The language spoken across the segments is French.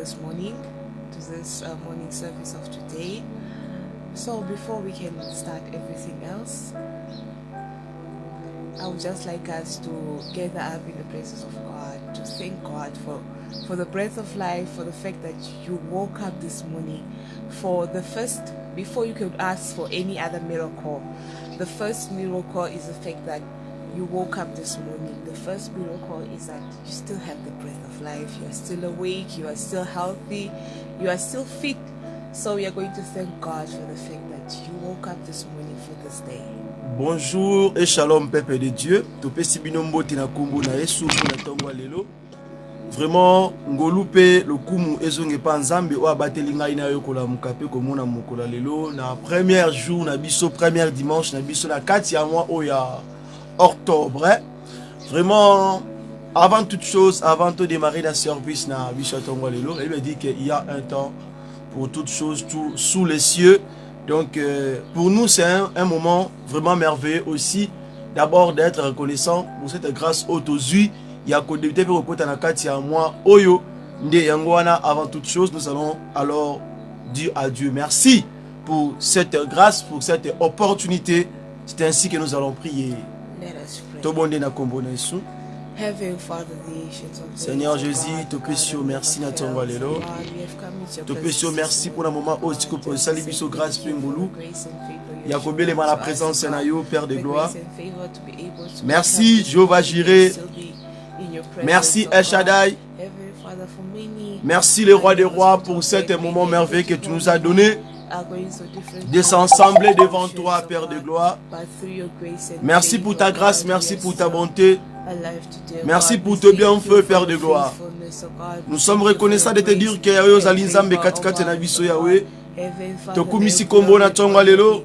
this morning, to this morning service of today. So before we can start everything else, I would just like us to gather up in the presence of God, to thank God for the breath of life, for the fact that you woke up this morning. For the first, before you could ask for any other miracle, the first miracle is the fact that you woke up this morning. The first miracle is that you still have the breath of life. You are still awake. You are still healthy. You are still fit. So we are going to thank God for the fact that you woke up this morning for this day. Bonjour et shalom peuple de Dieu. Topesi binombo tina kumbu na Yesu na tongwa lelo. Vraiment ngolupe lokumu ezonge pa nzambe o abateli ngai na yo kola mukape komona mokola lelo na premier jour na biso premier dimanche na biso na 4 mois o ya octobre. Vraiment avant toute chose, avant de démarrer la service na biso tongwa lelo, il me dit qu'il y a un temps pour toutes choses, tout sous les cieux. Donc pour nous c'est un moment vraiment merveilleux aussi, d'abord d'être reconnaissant pour cette grâce haute aux yeux. Il y a qu'au début pour côté na kati ya moi oyo nde yangwana. Avant toute chose, nous allons alors dire à Dieu merci pour cette grâce, pour cette opportunité. C'est ainsi que nous allons prier. Tobonde na kombo na Yesu. Seigneur Jésus, te pécio merci na tongo lelo. Te pécio merci pour le moment où tu peux saluer biso grâce pengolu. Yakobele ma la présence na yo Père de gloire. Merci Jéhovah Jireh. Merci El Shaddai. Merci le roi des rois pour cet moment merveilleux que tu nous as donné de s'assembler devant toi, Père de gloire. Merci pour ta grâce, merci pour ta bonté. Merci pour ton bienfait, Père de gloire. Nous sommes reconnaissants de te dire que Yahweh ozali nzambe katikati na biso Yahweh. Tokumisi kombo na tongo lelo.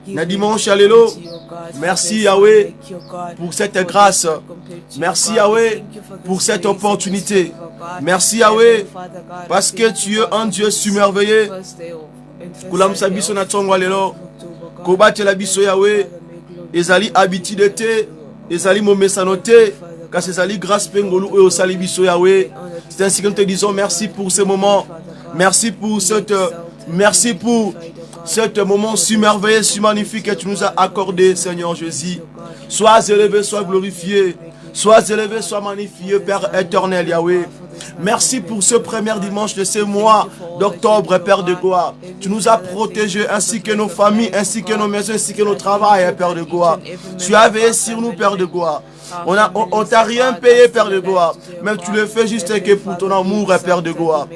Na dimanche lelo. Merci Yahweh pour cette grâce. Merci Yahweh pour cette opportunité. Merci Yahweh parce que tu es un Dieu submerveillé. Kulamsa biso na tongo lelo. Kobate la biso Yahweh. Ezali habitude te. Ezali momesanote. Car ezali grâce pengolu et osali biso Yahweh. C'est ainsi que nous te disons merci pour ce moment. Merci pour cet moment si merveilleux, si magnifique que tu nous as accordé, Seigneur Jésus. Sois élevé, sois glorifié. Sois élevé, sois magnifié, Père éternel Yahweh. Merci pour ce premier dimanche de ce mois d'octobre, Père de gloire. Tu nous as protégés, ainsi que nos familles, ainsi que nos maisons, ainsi que nos travails, Père de gloire. Tu as veillé sur nous, Père de gloire. On t'a rien payé, Père de gloire. Mais tu le fais juste que pour ton amour, Père de gloire.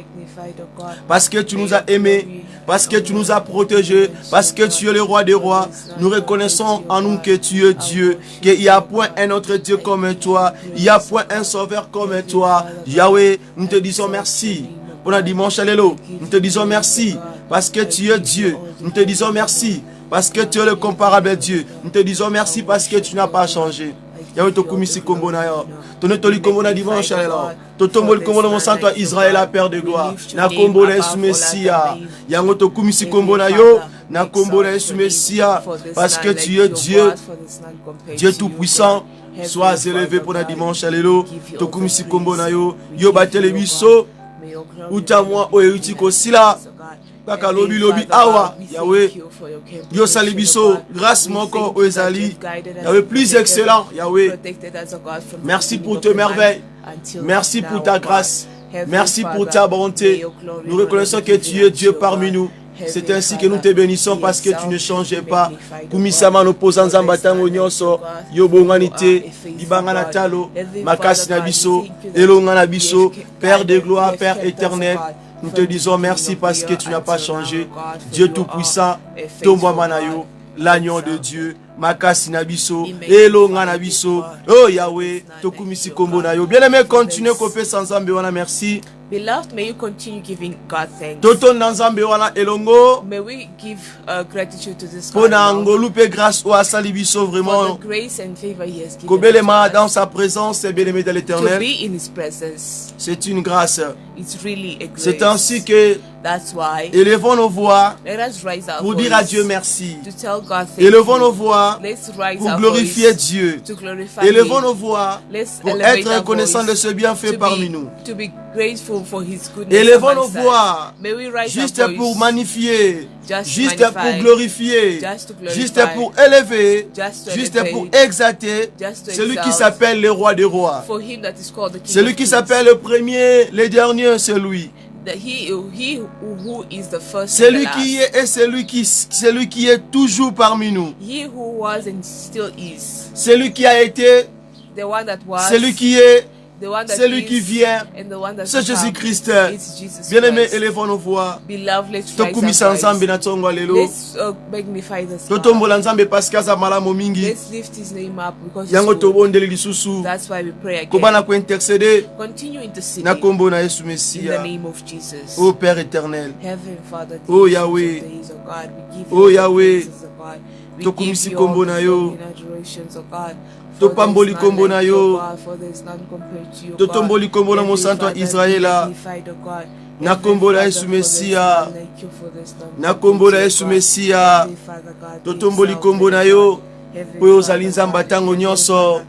Parce que tu nous as aimés, parce que tu nous as protégés, parce que tu es le roi des rois. Nous reconnaissons en nous que tu es Dieu, qu'il n'y a point un autre Dieu comme toi, il n'y a point un sauveur comme toi. Yahweh, nous te disons merci. Pour la dimanche, alléluia. Nous te disons merci parce que tu es Dieu. Nous te disons merci parce que tu es le comparable Dieu. Nous te disons merci parce que tu n'as pas changé. Yahweh to kumisi kombo na yo. Tono toli kombo na dimanche là. Totombo le kombo na mon santo Israël la Père de gloire. Na kombo na Yesu Messia. Yango to kumisi kombo na yo. Na kombo na Yesu Messia parce que tu es Dieu. Dieu tout puissant. Sois élevé pour la dimanche alléluia. To kumisi kombo na yo. Yo batele biso. Uta moi o eutiko sila. Kaka lobi lobi awa Yahweh yo salibiso grâce moko oezali Yahweh plus excellent Yahweh. Merci pour tes merveilles. Merci pour ta grâce. Merci pour ta bonté. Nous reconnaissons que tu es Dieu parmi nous. C'est ainsi que nous te bénissons parce que tu ne changeais pas. Kumisama no pozanza mbatango nyonso yo bonganité libanga na talo makasi na biso elonga na biso Père de gloire, Père éternel. Nous te disons merci parce que tu n'as pas changé. Dieu tout-puissant, Tomba Manayo, l'agneau de Dieu, Makasi Nabiso, Elonga Nabiso, oh Yahweh, Tokumisi Kombo Nayo. Bien-aimé, continue Kopé sans Ambewana, merci. Beloved, may you continue giving God thanks. Toto Nanzambe wana elongo. May we give gratitude to this God. Pona ngolupe grâce au asalibiso vraiment. For the grace and favor He has given Kobelema dans sa présence, c'est bien-aimé de l'Éternel. To be in His presence. C'est une grâce. It's really a grace. C'est ainsi que That's why élevons nos voix let us raise our pour dire à Dieu merci. To tell God thank élevons you. nos voix Let's raise pour our glorifier voice Dieu. To glorify élevons Him. nos voix Let's pour elevate être our reconnaissant voice de ce bienfait parmi nous. To be grateful for His goodness. Élevons nos voix, May we raise juste our voice, pour magnifier, just juste magnify, pour glorifier, just to glorify, juste pour élever, just to juste elevate, pour exalter just to celui qui exalt. s'appelle le roi des rois. For Him that is called the King Celui of qui Kings. s'appelle le premier, le dernier, c'est lui. That he who is the first Celui and the qui last. est et celui qui est toujours parmi nous. He who was and still is. Celui qui a été, The one that was. celui qui est, the one that celui is, qui vient. and the one that C'est to come. Jésus-Christ. It's Jesus Bien-aimés, Christ. élevons nos voix. Beloved, let's raise Tokumisa our nzambe voice. na tongo lelo. Let's magnify this God. Totombola nzambe parce que aza malamu mingi. Let's lift His name up because He's Yango good. tobondeli lisusu. That's why we pray again. Kobana ko intercéder Continue interceding na kombo na Yesu in the Messia. name of Jesus. Ô Père éternel. Heaven, Father, the Oh, ancients Yahweh. of days, oh God, we give Oh, you all the Yahweh. praises, oh God. We Tokumisi give you all kombo the na yo. glory and adorations, oh God. For Topamboli there is kombo none na like yo. you, oh God, for there is none compared to you, oh Totomboli God. kombo na Heavenly mosantu wa Father, Israela. be magnified, oh God. Na Heavenly kombo la Father, Yesu for there is Messia. none like you, for there is none Na compared kombo to la you, Yesu God. Messia. Heavenly Father, God, be Totomboli exalted, kombo na oh yo. God. Heavenly Po yo Father, zali nzamba God, tango Heavenly nyonso. Father,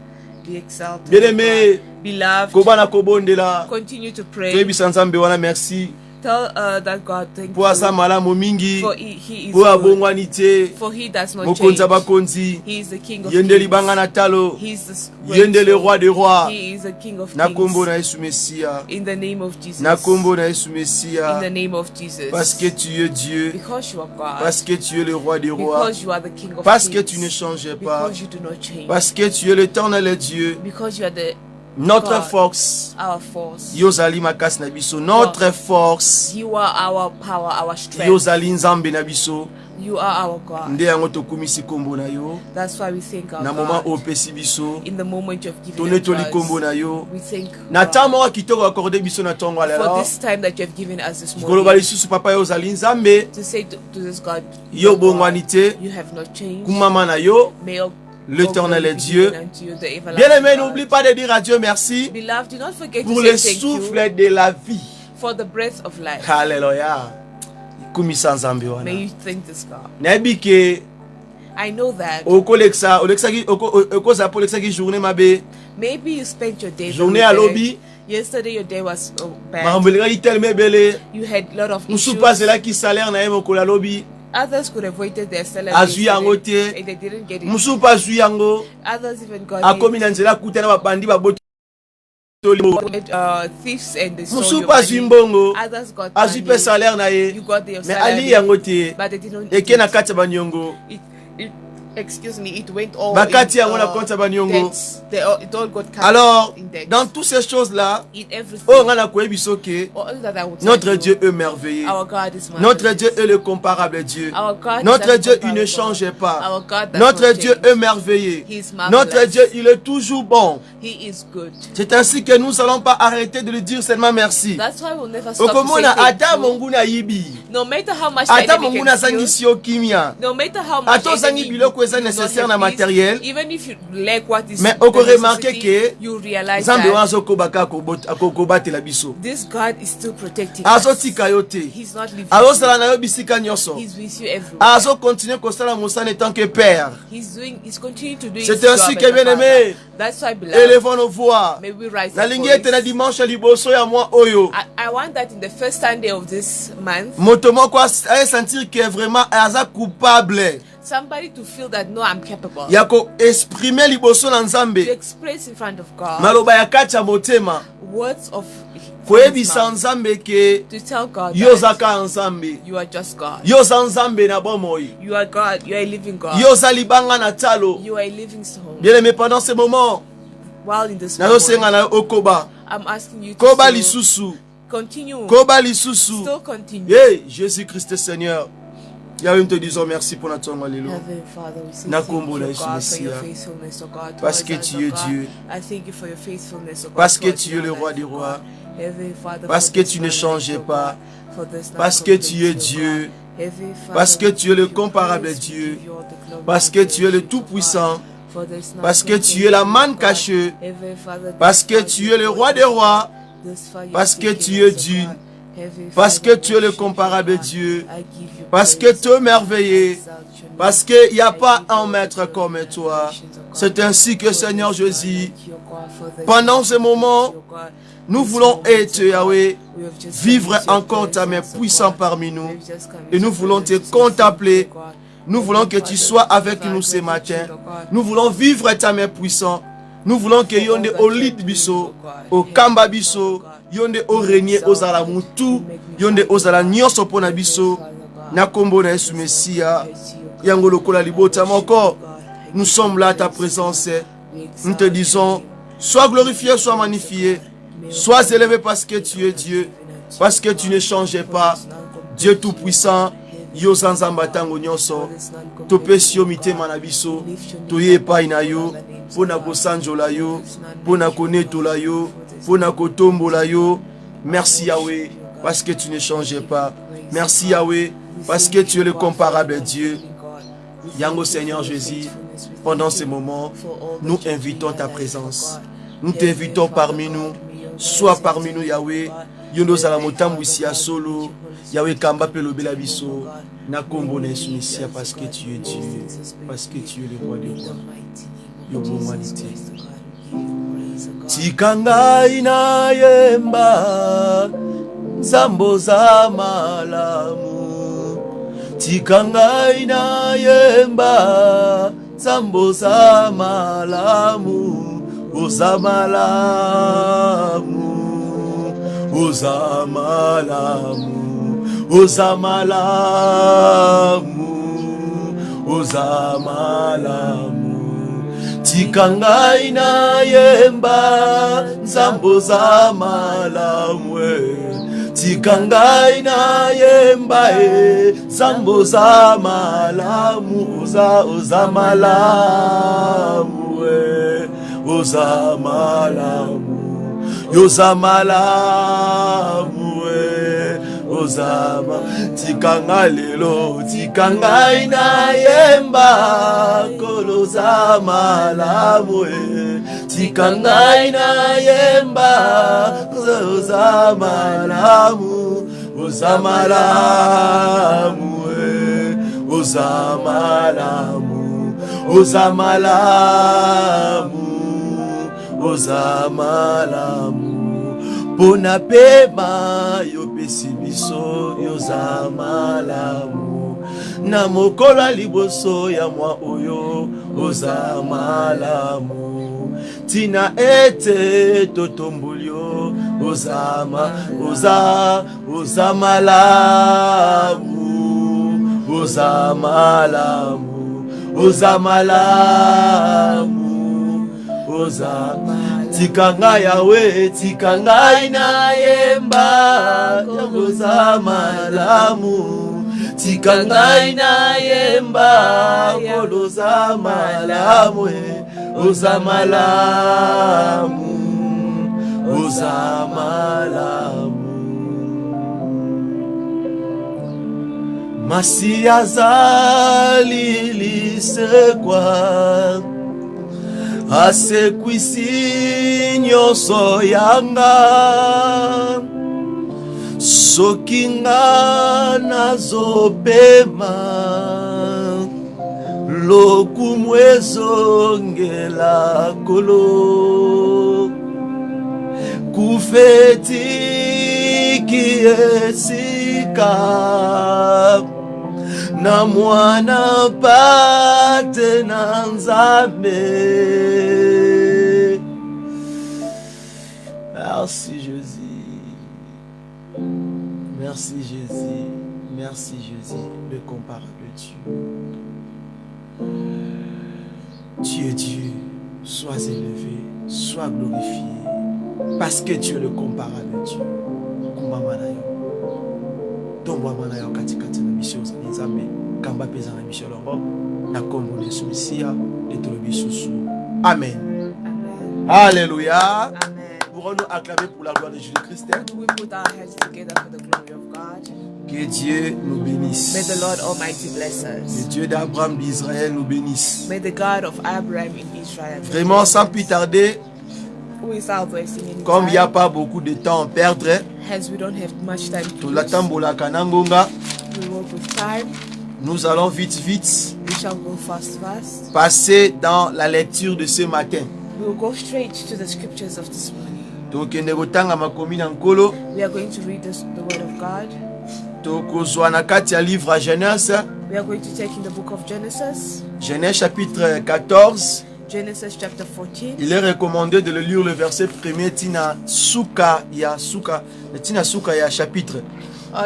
be exalted, Bien-aimé, oh God. Beloved, kobana kobondela. continue to pray. Toyebisa nzambe wana merci. Tell that God thank Po aza you malamu mingi. for he is Po good. abongwani te. For He does not Mokonzi change. bakonzi. He is the King of Yende Kings. libanga na talo. He is the Yende le great roi des rois. He is the King of Na kombo na Kings. Yesu Messia. In the name of Jesus. Na kombo na Yesu In Messia. the name of Jesus. Parce que tu es Dieu. Because you are God. Parce que tu es le roi des rois. Because you are the King of Parce Kings. que tu ne changes pas. Because you do not change. Parce que tu es l'éternel Dieu. Because you are Notre God, force. our force. Yozali makasi na biso. Notre force. You are our power, our strength. Yozali nzambe na biso. You are our God. Nde yango tokumisi kombo na yo. That's why we thank our Na moment God. opesi biso. In the moment you have given Tone it to toli kombo na us, yo. we thank Na God tamo kitoko accordé biso na tongo for alela. this time that you have given us this Koloba morning. lisusu papa yozali nzambe. To say to this God, Yo "Lord God, bongwani te. you have not changed. Kumama na yo. May your L'éternel est glory be Dieu. given unto you, the everlasting Bien-aimé, God." n'oublie pas de dire à Dieu merci Beloved, do not forget pour to le say thank you souffle de la vie. for the breath of life. Alléluia. Kumisa nzambe wana. May you thank this God. Nayebi ke I know that okolexaki journée mabe. maybe you spent your day Journée very à bad. lobby. Yesterday your day was bad. Makambo elekaki tellement ebele. You had a lot of Mosusu issues. mpe azelaki salaire na ye mokolo ya lobi. Others could have waited their salary Azwi yango yesterday te. and they didn't get it. Mosusu mpe azwi yango. Others even got Akomi it. na nzela akuta na babandi babotoli. Thieves and they stole Mosusu your mpe azwi money. mbongo. Others got Azwi mpe money. salaire na ye. You got their Mais ali salary, yango te. but they didn't Eke eat na it. kati ya banyongo. Excuse me, it went all Bakati in, yango na compte ya banyongo. debts. It all got cut Alors, in debt. dans toutes ces choses-là, In everything. oh, nga na koyebi soke, All that I would tell notre you, Dieu est merveilleux. our God is Notre marvelous. Dieu est le comparable Dieu. Our God Notre is Dieu, il ne incomparable. change pas. Our God does Notre not Dieu change. est merveilleux. He is marvelous. Notre Dieu, il est toujours bon. He is good. C'est ainsi que nous n'allons pas arrêter de lui dire seulement merci. That's why we'll never stop to say Okomona thank ata you. monguna yibi. No matter how much the Ata enemy monguna can steal, sangisi yo kimia. no matter how much Ata the ozangi enemy biloko eza do not nécessaire have na peace, matériel. even if you lack what is Mais the oko remarquer necessity, que you realize Nzambe wana that azokobaka akobatela biso. this God is still protecting us. Azotika yo te. He's not leaving Azosala you. na yo bisika nyonso. He's with you everywhere. Azokontinue kosala mosala en tant que père. He's continuing to do his C'est job ainsi as que a bien father. aimé. That's why, beloved, Élevons nos voix. may we rise Na our lingi ete na voice. dimanche liboso ya mwa oyo. I want that in the first Sunday of this month, Moto moko aye sentir que vraiment aza coupable. somebody to feel that no, I'm capable. Ya ko exprimer liboso na To Nzambe. express in front of God Maloba ya kati ya motema. words of Koyebisa Nzambe ke to tell God yo that zaka Nzambe. you are just God. Yo za Nzambe na bomoi. You are God. You are a living God. Yo za libanga na talo. You are a living soul. Bien aimé, pendant ce moment, While in this nazo senga moment, na okoba. I'm asking you to Koba still lisusu. continue. Koba lisusu. Still continue. Hey, Jésus-Christ Seigneur. Yahweh, nous te disons merci pour notre temps. Alléluia. Heavenly Father, we say Na thank you, kombo la Yesu God, for your Messia. faithfulness, oh God. Parce towards que us, tu oh es God. Dieu. I thank you for your faithfulness, oh God. Parce que towards tu es le our roi life, des oh rois. God. Heavenly Father, Parce for que this tu ne knowledge, changes oh pas. God, for this Parce que tu es knowledge, oh Dieu. God. Heavenly Father, Parce que tu es le we give you comparable praise, we Dieu. give you all the glory Parce and que tu es le adoration, oh Tout-Puissant. God. For there is none Parce que tu compared es la to you, manne God. cachée. Heavenly Father, Parce que this tu far es le you roi brought des us, rois. this far you Parce que taken tu es us, oh Dieu. God. Heavenly Parce Father, que tu es le worship you, comparable God. Dieu. I give you Parce que praise, tu es merveilleux. I exalt your name. Parce qu'il n'y a I pas give un you maître all the comme glory and toi. adoration, oh God. C'est ainsi que For Seigneur there is none Jésus, like you, oh God. For there is pendant none ce compared to moment, you, oh God. Nous voulons être, Yahweh, vivre encore ta main puissante parmi nous. Et nous voulons te contempler. Nous voulons que tu sois avec nous ce matin. Nous voulons vivre ta main puissante. Nous voulons que yonde au lit biso, au kamba biso, yonde au régner aux ala mutu, yonde aux ala nyonso pona biso, na kombo na Yesu Messia, yango lokola libota moko. Nous sommes là à ta présence. Nous te disons, sois glorifié, sois magnifié, sois élevé parce que tu es Dieu, parce que tu ne changes pas. Dieu tout-puissant, yo sanzamba tango nyonso, topesi yo mitema na biso, toye epai na yo, pona kosanjola yo, pona konetola yo, pona kotombola yo. Merci Yahweh, parce que tu ne changes pas. Merci Yahweh, parce que tu es le comparable Dieu. Yango Seigneur Jésus, pendant ces moments, nous invitons ta présence. Nous t'invitons parmi nous. Sois parmi nous Yahweh. Yondo Zalamotambu ici à solo. Yahweh Kamba Pelobela Biso. Na Kombo na Yesu Messia, parce que tu es Dieu. Parce que tu es le roi des rois. Yobo humanité. Tikanga ina yemba. Zambo za malamu. Tikanga ina yemba. Zambo za malamu. Ozamalamu. Ozamalamu, Ozamalamu, Ozamalamu. Tikanga ina yemba, Nzambo Zamalamu. Tikanga ina yemba, Nzambo Zamalamu, Ozamalamu, Ozamalamu. Yozamalamu, Ozama. Tikanga lelo, tikanga ina yemba, kolo zamalamu. Tikanga ina yemba, Ozamalamu, Ozamalamu, Ozamalamu, Ozamalamu, Ozamalamu. Pona pema yo pesibiso Yozamalamu. Na mokola liboso ya mwa oyo Ozamalamu. Tina ete totombulio Ozamalamu. Ozamalamu. Ozamalamu. Tikanga Yahweh, tikanga ina yemba, Ozamalamu. Tikanga ina yemba, Ozamalamu, Ozamalamu, Ozamalamu. Masia zalili sekwa. Asekwisi nyonso yanga, sokinga nazopema, lokumu ezongela kolo, kufetiki esika, na mwana pate na Nzambe. Merci Jésus. Merci Jésus. Merci Jésus, le comparable Dieu. Tu es Dieu. Sois élevé, sois glorifié. Parce que tu es le comparable Dieu. Kumamanayo. Tombo manayo katikati na mission za Nzambe. Kamba pesa na mission loro. Na kombo na Yesu Messia et tolobi susu. Amen. Amen. Alléluia. Amen. Pourrons-nous acclamer pour la gloire de Jésus-Christ? Do we put our heads together for the glory of God? Que Dieu nous bénisse. May the Lord Almighty bless Le us. Dieu d'Abraham, d'Israël nous bénisse. May the God of Abraham in Israel. Vraiment, sans plus tarder, Without wasting any comme il n'y a time, pas beaucoup de temps à perdre, as we don't have much time to tout use, l'atambola kanangonga, we work with time. nous allons vite We shall go fast. passer dans la lecture de ce matin. We will go straight to the scriptures of this morning. tokende kotanga makomi na nkolo We are going to read the word of God. tokozwa na kati ya livre ya Genèse. We are going to take in the book of Genesis. Genèse chapitre 14. Genesis chapter 14. Il est recommandé de le lire le verset premier tina suka ya chapitre.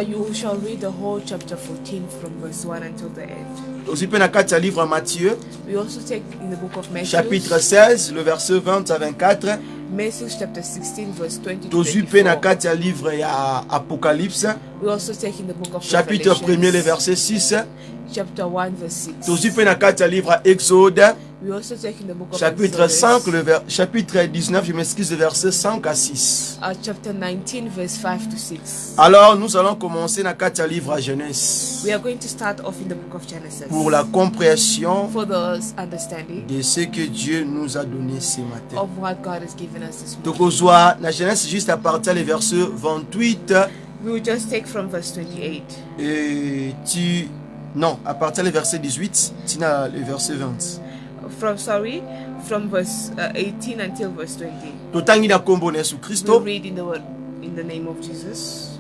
You shall read the whole chapter 14 from verse 1 until the end. Aussi pe na kati ya livre ya Matthieu We also take in the book of Matthew. chapitre 16 le verset 20 à 24. Matthew chapter 16 verse 20 to Tozu pe na 24. kati ya livre ya Apocalypse We also take in the book of chapitre Revelations, 1er le verset 6. chapter 1 verse 6. Tozu pe na kati ya livre ya Exode We also take in the book of chapitre Exodus, 5 chapitre 19, je m'excuse, le verset 5 à 6. chapter 19 verse 5 to 6. Alors nous allons commencer na kati ya livre à Genèse We are going to start off in the book of Genesis pour la compréhension for the understanding de ce que Dieu nous a donné ce matin. of what God has given us this morning. Tokozwa na Genèse juste à partir du verset 28 We will just take from verse 28. et à partir du verset 18, tina le verset 20. From verse 18 until verse 20. Totangi na kombo na Yesu We'll Kristo. read in the word in the name of Jesus.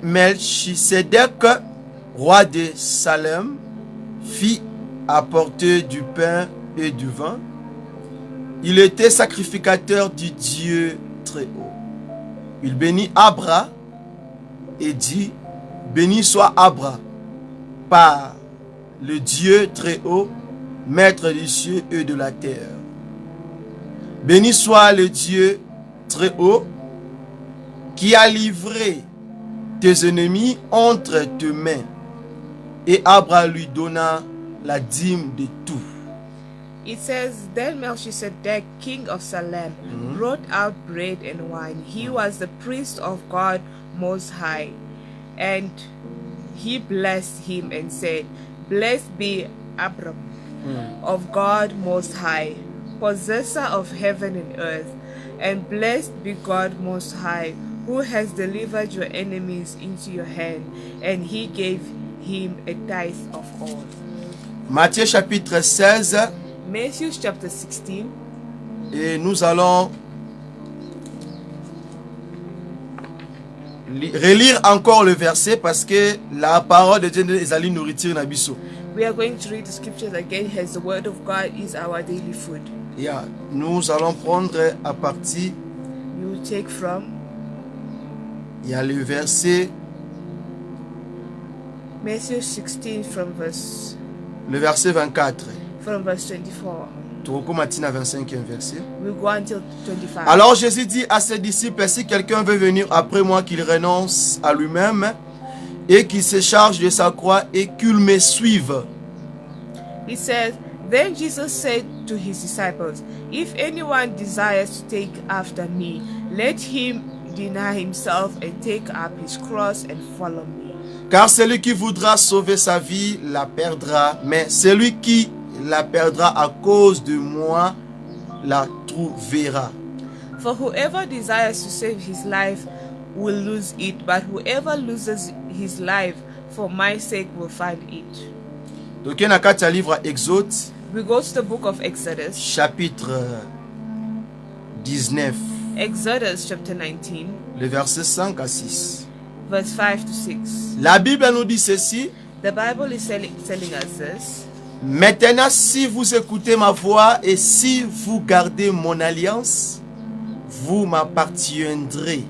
Melchisedec, roi de Salem, fit apporter du pain et du vin. Il était sacrificateur du Dieu très haut. Il bénit Abra et dit: béni soit Abra par le Dieu très haut, maître des cieux et de la terre. Béni soit le Dieu très haut, qui a livré tes ennemis entre tes mains. Et Abra lui donna la dîme de tout. It says, Then Melchizedek, king of Salem, brought out bread and wine. He was the priest of God Most High. And he blessed him and said, Blessed be Abram of God Most High, possessor of heaven and earth. And blessed be God Most High, who has delivered your enemies into your hand. And he gave him a tithe of all. Matthieu chapitre 16. Matthew chapter 16. Et nous allons relire encore le verset parce que la parole de Dieu est allée nourriture na biso. We are going to read the scriptures again as the word of God is our daily food. Yeah. Nous allons prendre à partir, You will take from il y a le verset, Matthew 16 le verset 24. from verse 24. Turoko matina 25e verset. We'll go until 25. Alors Jésus dit à ses disciples: si quelqu'un veut venir après moi, qu'il renonce à lui-même et qu'il se charge de sa croix et qu'il me suive. He says, Then Jesus said to his disciples, If anyone desires to take after me, let him deny himself and take up his cross and follow me. Car celui qui voudra sauver sa vie la perdra, mais celui qui la perdra à cause de moi la trouvera. For whoever desires to save his life will lose it, but whoever loses his life for my sake will find it. Donc il y a un livre Exode We go to the book of Exodus. chapitre 19, Exodus chapter 19, le verset 5 à 6. verse 5 to 6. La Bible nous dit ceci: The Bible is telling us this. maintenant, si vous écoutez ma voix et si vous gardez mon alliance, vous m'appartiendrez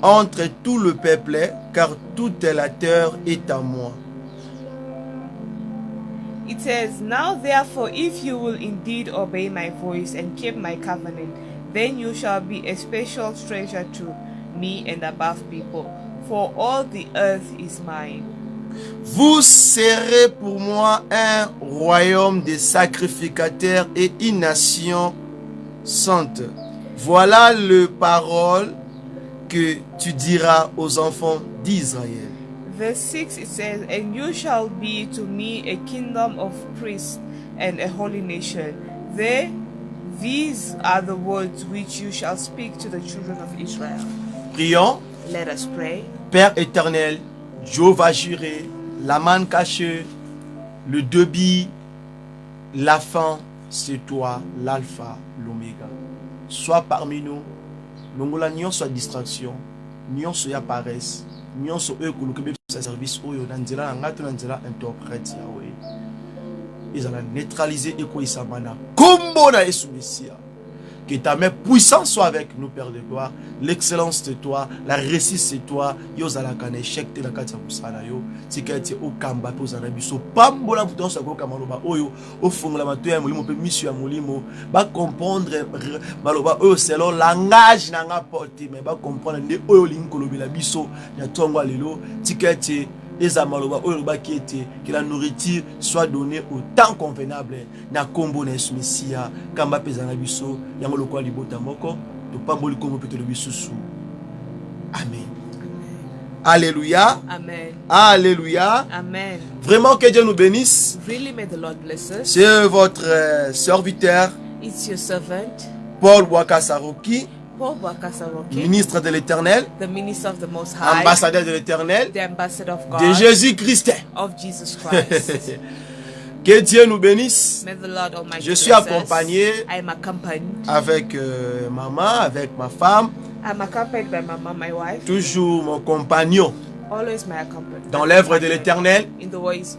entre tout le peuple, car toute la terre est à moi. It says, Now therefore, if you will indeed obey my voice and keep my covenant, then you shall be a special treasure to me and above people, for all the earth is mine. Vous serez pour moi un royaume de sacrificateurs et une nation sainte. Voilà le parole que tu diras aux enfants d'Israël. Verse 6 it says, And you shall be to me a kingdom of priests and a holy nation. These are the words which you shall speak to the children of Israel. Prions. Let us pray. Père éternel, Jéhovah Jireh, la manne cachée, le début, la fin, c'est toi, l'alpha, l'oméga. soit parmi nous. Longola nyonso ya distraction, nyonso ya paresse, nyonso oyo koluka sa service oyo na nzela na ngato na nzela interprète Yahweh. Ils allaient neutraliser et quoi ça mana. Kombo na Yesu Messia. Que ta main puissante soit avec nous, Père de gloire. L'excellence de toi, la réussite c'est toi. Yo zala kan échec te la katia kusala yo. Tikati o kamba po zana biso. Pambola buton sa ko kamaloba oyo. O fongola matoya molimo pe mission ya molimo. Ba comprendre maloba oyo selon langage na nga porte mais ba comprendre nde oyo linkolobela biso ya tongo lelo. Tikati eza maloba oyo ba ki ete que la nourriture soit donnée au temps convenable na kombo na Yesu Messia kamba peza na biso yango lokwa libota moko to pamboli kombo peto le bisusu. Amen. Alléluia. Amen. Alléluia. Amen. Vraiment que Dieu nous bénisse. Really may the Lord bless us. C'est votre serviteur It's your servant Paul Wakasaroki, Paul Wakasaroki, ministre de l'Éternel, the minister of the Most High, ambassadeur de l'Éternel, the ambassador of God, de Jésus-Christ. of Jesus Christ. Que Dieu nous bénisse. May the Lord Almighty Je suis bless us. accompagné I am accompanied. avec maman, avec ma femme, I'm accompanied by my mom, my wife, toujours mon compagnon always my accompanion. dans l'œuvre de l'Éternel. In the works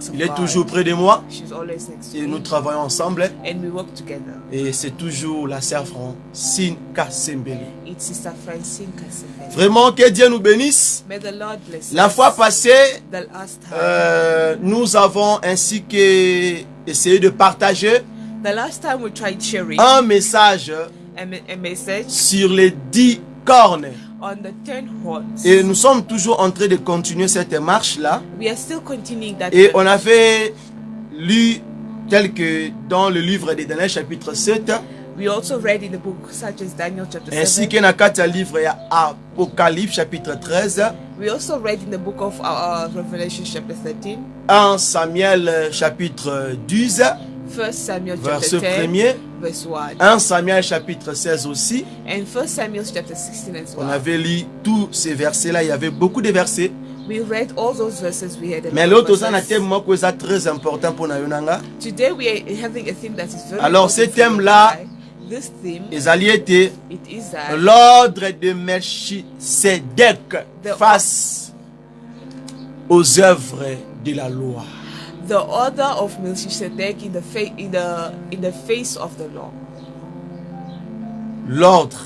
of Il est God. toujours près de moi She's always next to et me. nous travaillons ensemble. And we work together. Et c'est toujours la sœur Francine Kassembele. It's Sister Francine Kasefel. Vraiment que Dieu nous bénisse. May the Lord bless La us. fois passée, The last time, nous avons ainsi que essayé de partager the last time we tried sharing un message a message sur les 10 cornes. on the 10 horns. Et nous sommes toujours en train de continuer cette marche-là. We are still continuing that. Et on avait lu tel que dans le livre de Daniel chapitre 7, We also read in the book such as Daniel chapter ainsi 7. que dans le livre de Apocalypse chapitre 13, We also read in the book of Revelation chapter 13. 1 Samuel chapitre 12, 1 Samuel verset chapter 10, 1er, verse 1. 1 Samuel chapitre 16 aussi. And 1 Samuel chapter 16 as On well. avait lu tous ces versets-là, il y avait beaucoup de versets. We read all those verses we had. Mais l'autre, c'est un thème qui est très important pour nous. Today we are having a theme that is very Alors, ce important for thème-là, us. This theme, les alliés étaient it is that l'ordre de Melchisedec face aux œuvres de la loi. the order of Melchizedek in the face of the law. L'ordre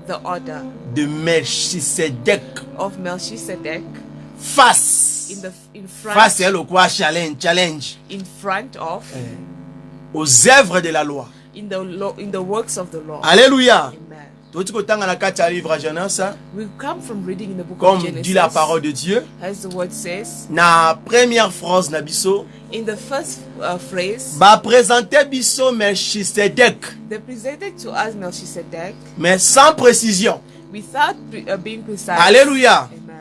The order de Melchisedec of Melchizedek face in face à le quoi challenge in front of aux œuvres de la loi. in the works of the law. Alléluia. Amen. Tout ce que livre Genèse, We come from reading in the book comme of Genesis. dit la parole de Dieu, As the word says, na première phrase na biso, in the first phrase, ba présenter biso Melchisedec, they presented to us Melchizedek mais sans précision. without being precise. Alléluia. Amen.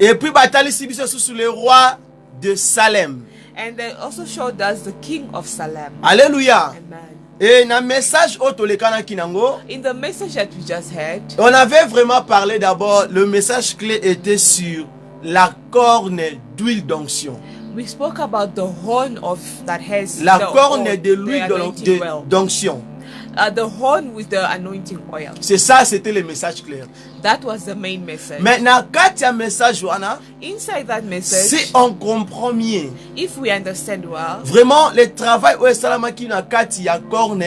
Et puis batalisi biso sous le roi de Salem. And they also showed us the king of Salem. Alléluia. Amen. Et dans le message Otolekana Kinango, In the message that we just heard, on avait vraiment parlé d'abord, le message clé était sur la corne d'huile d'onction. we spoke about the horn of that has La the corne oil, de the l'huile anointing well. d'onction. The horn with the anointing oil. C'est ça, c'était le message clair. That was the main message. Maintenant, quand il y a un message, Johanna, Inside that si message, on comprend mieux, if we understand well, vraiment, le travail où est qui na kati ya corne,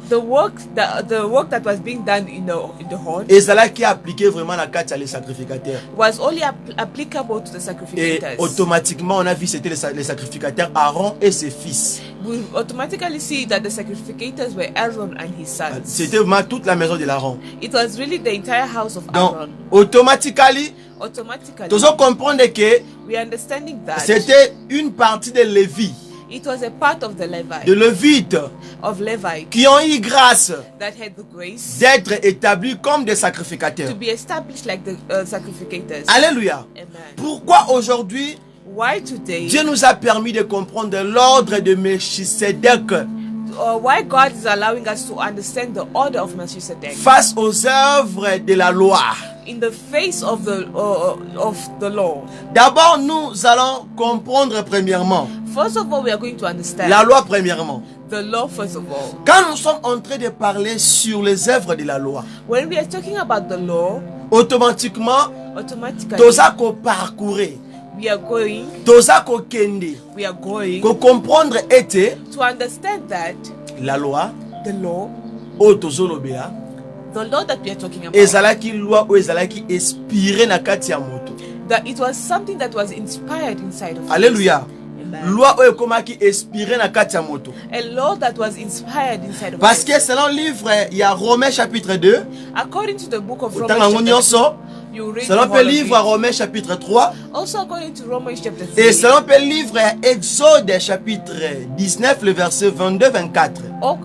the work that was being done in the horn et ça là qui est appliqué vraiment na kati ya les sacrificateurs. was only applicable to the Et sacrificators. automatiquement, on a vu c'était les sacrificateurs Aaron et ses fils. We automatically see that the sacrificators were Aaron and his sons. C'était vraiment toute la maison de l'Aaron. It was really the entire house of Donc, Aaron. automatiquement, Automatically, nous devons comprendre que we are understanding that c'était une partie de Lévi, it was a part of the de Levite, Lévites, of Levite qui ont eu grâce that had the grace d'être établis comme des sacrificateurs. to be established like the sacrificators. Alléluia. Amen. Pourquoi aujourd'hui, Why today? Dieu nous a permis de comprendre l'ordre de Melchisedec Why God is allowing us to understand the order of Melchizedek face aux œuvres de la loi. in the face of the law. D'abord, nous allons comprendre premièrement First of all, we are going to understand la loi premièrement. the law first of all. Quand nous sommes en train de parler sur les œuvres de la loi, When we are talking about the law, automatiquement, automatically toza ko parcourir, we are going toza ko kende, ko comprendre ete to understand that la loi, the law, o tozolobela, the law that we are talking about, ezalaki loi o ezalaki inspiré na kati ya moto. that it was something that was inspired inside of us. Alléluia. Amen. Loi o ekomaki inspiré na kati ya moto. A law that was inspired inside of Parce us. que selon le livre, il y a Romains chapitre 2, According to the book of autant Romans, en nyonso, you read selon the le whole of livre it. Romains chapitre 3, Also according to Romans chapter et 3. selon le livre Exode chapitre 19, le verset 22-24.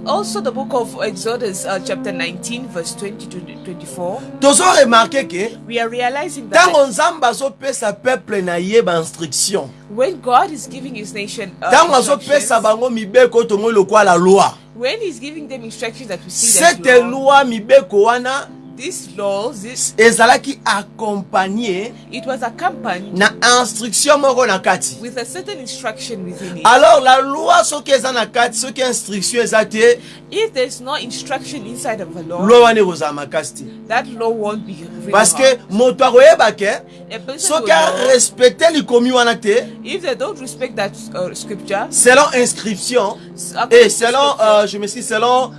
Also the book of Exodus chapter 19 verse 20 to 24. Tozo remarqué que We are realizing tant that Nzambe azopesa peuple na ye ba instruction, when God is giving his nation tant azopesa instructions, bango mibeko tongo lokwa la loi. when he's giving them instructions that we see that Cette loi mibeko wana these laws, ezalaki accompagné it was accompanied na instruction moko na kati. with a certain instruction within it. Alors la loi soki eza na kati, soki instruction eza te, If there's no instruction inside of the law, loi wana ekozala makasi te. that law won't be real Parce que hard. moto akoyeba ke A person soki will know, arespecte likomi wana te, if they don't respect that scripture, selon inscription according et to selon scripture, je me suis selon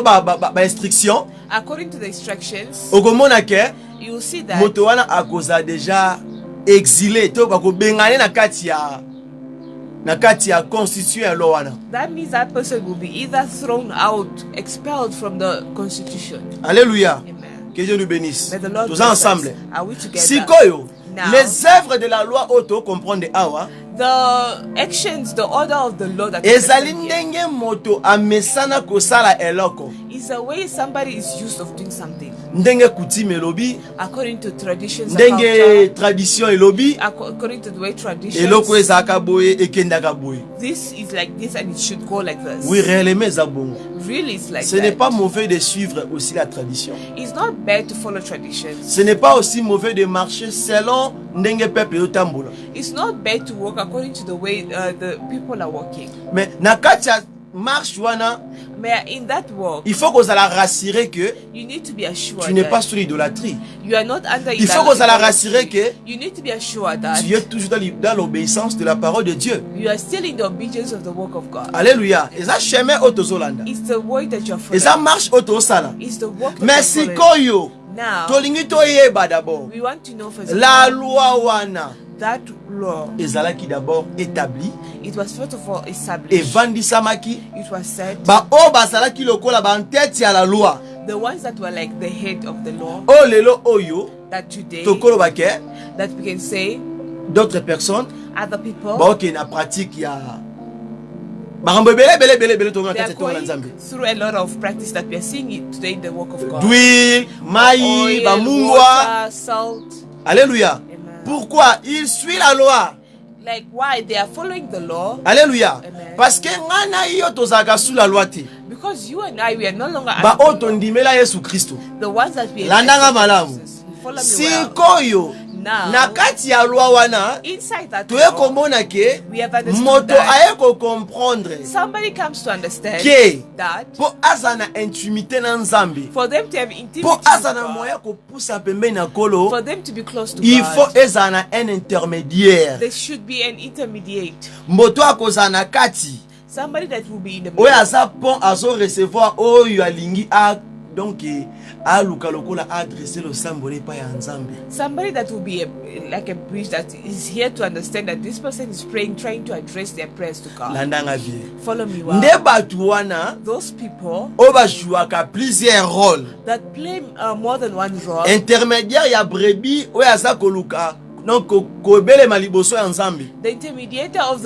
ba instruction, according to the instructions, okomona ke you will see that moto wana akoza déjà exilé to bakobengane na kati ya constitution ya loi wana. that means that person will be either thrown out, expelled from the constitution. Alléluia. Amen. Que Dieu nous bénisse. May the Lord Tous bless us. ensemble. Are we together? Sikoyo, Now, les œuvres de la loi auto comprendre awa the actions, the order of the law that ezali is here ndenge moto amesana kosala eloko, is the way somebody is used of doing something ndenge coutume elobi, according to traditions and ndenge culture, tradition elobi, according to the way traditions. eloko ezalaka boye ekendaka boye. This is like this and it should go like this. Oui, réellement eza bongo. Really, it's like Ce n'est that. pas mauvais de suivre aussi la tradition. It's not bad to follow traditions. Ce n'est pas aussi mauvais de marcher selon ndenge peuple yotambola. It's not bad to walk according to the way the people are walking. Mais na kati ya marche wana, But in that walk, il faut qu'on la rassurer que you need to be assured tu n'es that pas sous l'idolâtrie. you are not under Il faut qu'on la rassurer que you need to be assured that tu es toujours dans l'obéissance de la parole de Dieu. you are still in the obedience of the work of God. Alléluia. Eza chemin otozolanda. It's the way that you're Eza following. marche otosala. It's the work that Mais you're following. sikoyo, Now, tolingi toyeba d'abord. we want to know first La loi wana that law, ezalaki d'abord établi, it was first of all established. evandisamaki, It was said ba o bazalaki lokola ba tête ya la loi. the ones that were like the head of the law, O lelo oyo that today tokoloba ke that we can say d'autres personnes other people ba ok na pratique ya makambo bele tonga they are kati tonga na going Nzambe. through a lot of practice that we are seeing it today in the work of God. D'huile, mai, Oil, bamungwa. water, salt. Alléluia. Amen. Pourquoi il suit la loi? Like why they are following the law? Alléluia. Amen. Parce que ngana yo tozaka sous la loi te. Because you and I, we are no longer Ba under o the law. tondimela Yesu Kristo. The ones that we Landanga accepted malamu. Jesus. Follow me well. Sikoyo Now, na kati ya loi wana inside that toye law, komona ke we have understood moto that aye ko comprendre somebody comes to understand ke that po aza na intimité na Nzambe, for them to have intimacy po with aza na God, moya kopusa pembeni na kolo, for them to be close to il God, faut eza na un intermédiaire. there should be an intermediate. Moto akoza na kati Somebody that will be in the oyo middle. aza pont azo recevoir oyo alingi a donc aluka lokola adresser le sambole pa ya Nzambe. Somebody that will be like a bridge that is here to understand that this person is praying, trying to address their prayers to God. Landanga bien. Follow me well. Nde batu wana Those people oyo bajouaka plusieurs rôles. that play more than one role, Intermédiaire ya brebis oyo aza koluka donc kobelema liboso ya Nzambe. the intermediator of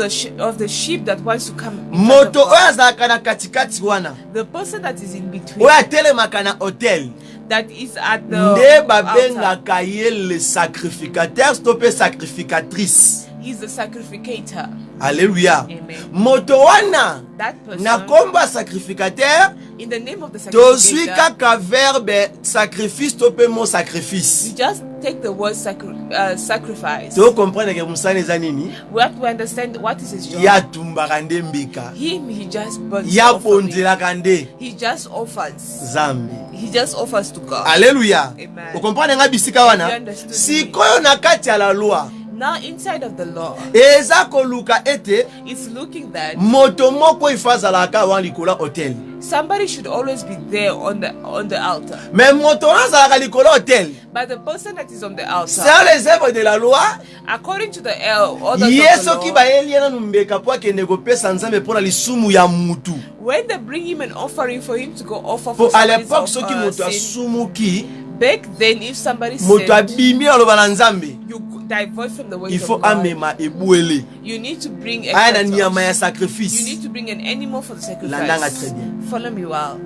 the sheep that wants to come in front of Moto God, oyo azalaka na katikati wana the person that is in between, oyo atelemaka na hotel that is at the nde altar. babengaka ye le sacrificateur to pe sacrificatrice. He's the sacrificator. Alléluia. Amen. Moto wana That person, na komba sacrificateur in the name of the tozwi sacrificator, kaka verbe sacrifice to pe mo sacrifice. you just take the word sacrifice. To comprendre que musane za nini? We have to understand what is his job. Ya tumbaka nde mbika. Him, he just burns Ya offering. pondelaka nde He just offers. Zambi. He just offers to God. Alléluia. Amen. Vous comprenez nga bisika wana? You understood Sikoyo na kati ya la loi. Now inside of the law, Eza koluka ete it's looking that moto moko ifazalaka wan likola hotel. somebody should always be there on the altar. Mais moto nazalaka likola hotel. But the person that is on the altar, C'est les œuvres de la loi. according to the orders Yeso of the ki law, bayeliana numbeka po akende kopesa nzambe mpona lisumu ya mutu. when they bring him an offering for him to go offer Po for à somebody's l'époque soki moto sin, asumuki, back then if somebody moto said abimi aloba na nzambe, you divert from the ways il of faut God, amema ebuele. you need to bring Aya na extra nyama ya touch. You sacrifice. need to bring an animal for the Landanga très sacrifice. bien. Follow me well.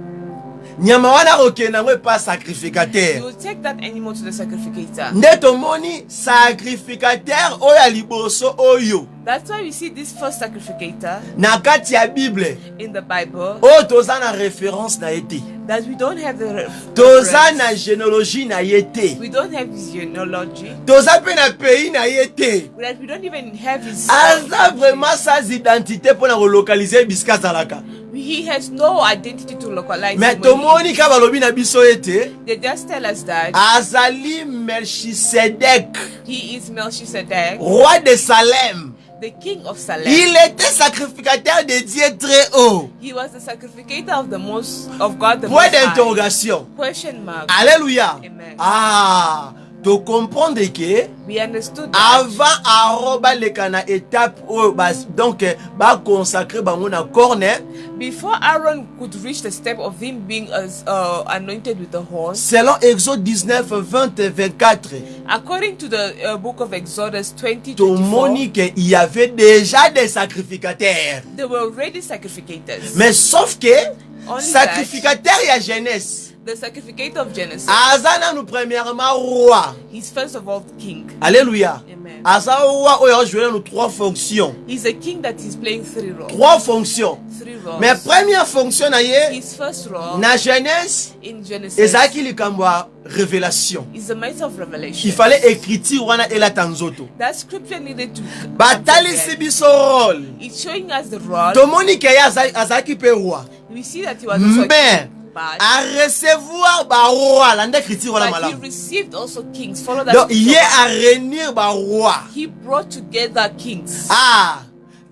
Nyama wana okenda ngo pas sacrificateur. You will take that animal to the sacrificator. Nde tomoni sacrificateur oyo ya liboso oyo That's why we see this first sacrificator na kati ya Bible in the Bible, oyo toza na référence na ye te, that we don't have the toza reference. na généalogie na ye te, We don't have his genealogy, toza mpe na pays na ye te. that we don't even have his Aza vraiment sans identité mpona kolokalize bisika azalaka. he has no identity to localize Mais him when tomoni ka balobi na biso ete they just tell us that azali Melchisedec, he is Melchizedek, roi de Salem. the king of Salem. Il était sacrificateur de Dieu très haut. He was the sacrificator of God the Point Most High. d'interrogation. Question mark. Alléluia. Amen. Ah, tu comprends que We understood that avant aroba lekana étape donc ba consacrer bango na corner before Aaron could reach the step of him being anointed with the horn, selon Exode 19 20 et 24. according to the book of Exodus 20:24, Tomoni que il y avait déjà des sacrificateurs. they were already sacrificators. Mais sauf que Only sacrificateur ya jeunesse The sacrificator of Genesis, azana nous premièrement roi. he's first of all king. Alléluia. Amen. Aza roi oyo jouer nous trois fonctions. He's a king that is playing three roles. Trois fonctions. Three roles. Mais première fonction na ye His first role na jeunesse in Genesis ezaki likambo ya révélation. is the matter of revelation. Il fallait écriture wana elata nzoto. That scripture needed to Batalisi biso rôle. it's showing us the role. Tomoni ke ye azaki pe roi. We see that he was also a Mais king, but a recevoir ba roi la nde écriture wana he malamu. received also kings. Follow that Donc scripture. ye a réunir ba roi. He brought together kings. Ah,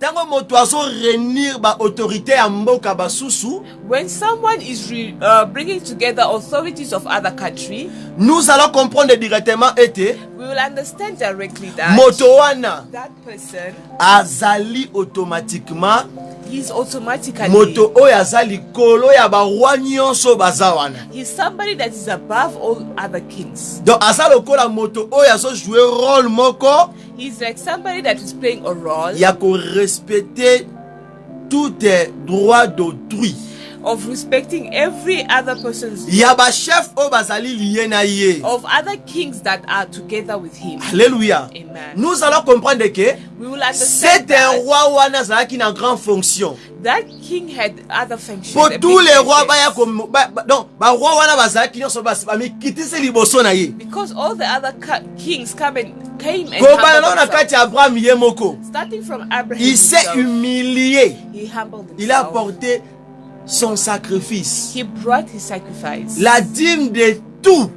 tango moto azo réunir ba autorité ya mboka basusu, When someone is bringing together authorities of other country, nous allons comprendre directement ete we will understand directly that moto wana that person azali automatiquement he's automatically moto oyo aza likolo ya baroi nyonso baza wana. he's somebody that is above all other kings. Donc aza lokola moto oyo azo jouer rôle moko He's like somebody that is playing a role ya ko respecter tout droit d'autrui. of respecting every other person's Ya ba chef oyo bazali lié na ye. of other kings that are together with him. Alléluia. Amen. Nous allons comprendre que We will understand c'est un that, roi wana azalaki na grande fonction. that king had other functions. Pour a big tous les rois functions. donc ba roi wana bazalaki nyonso bamikitisi liboso na ye. Because all the other kings came and Kobana na humbled kati themselves. ya Abraham ye moko. Starting from Abraham Il s'est himself, humilié. he humbled Il a himself. apporté son sacrifice. He brought his sacrifice. La dîme de tout.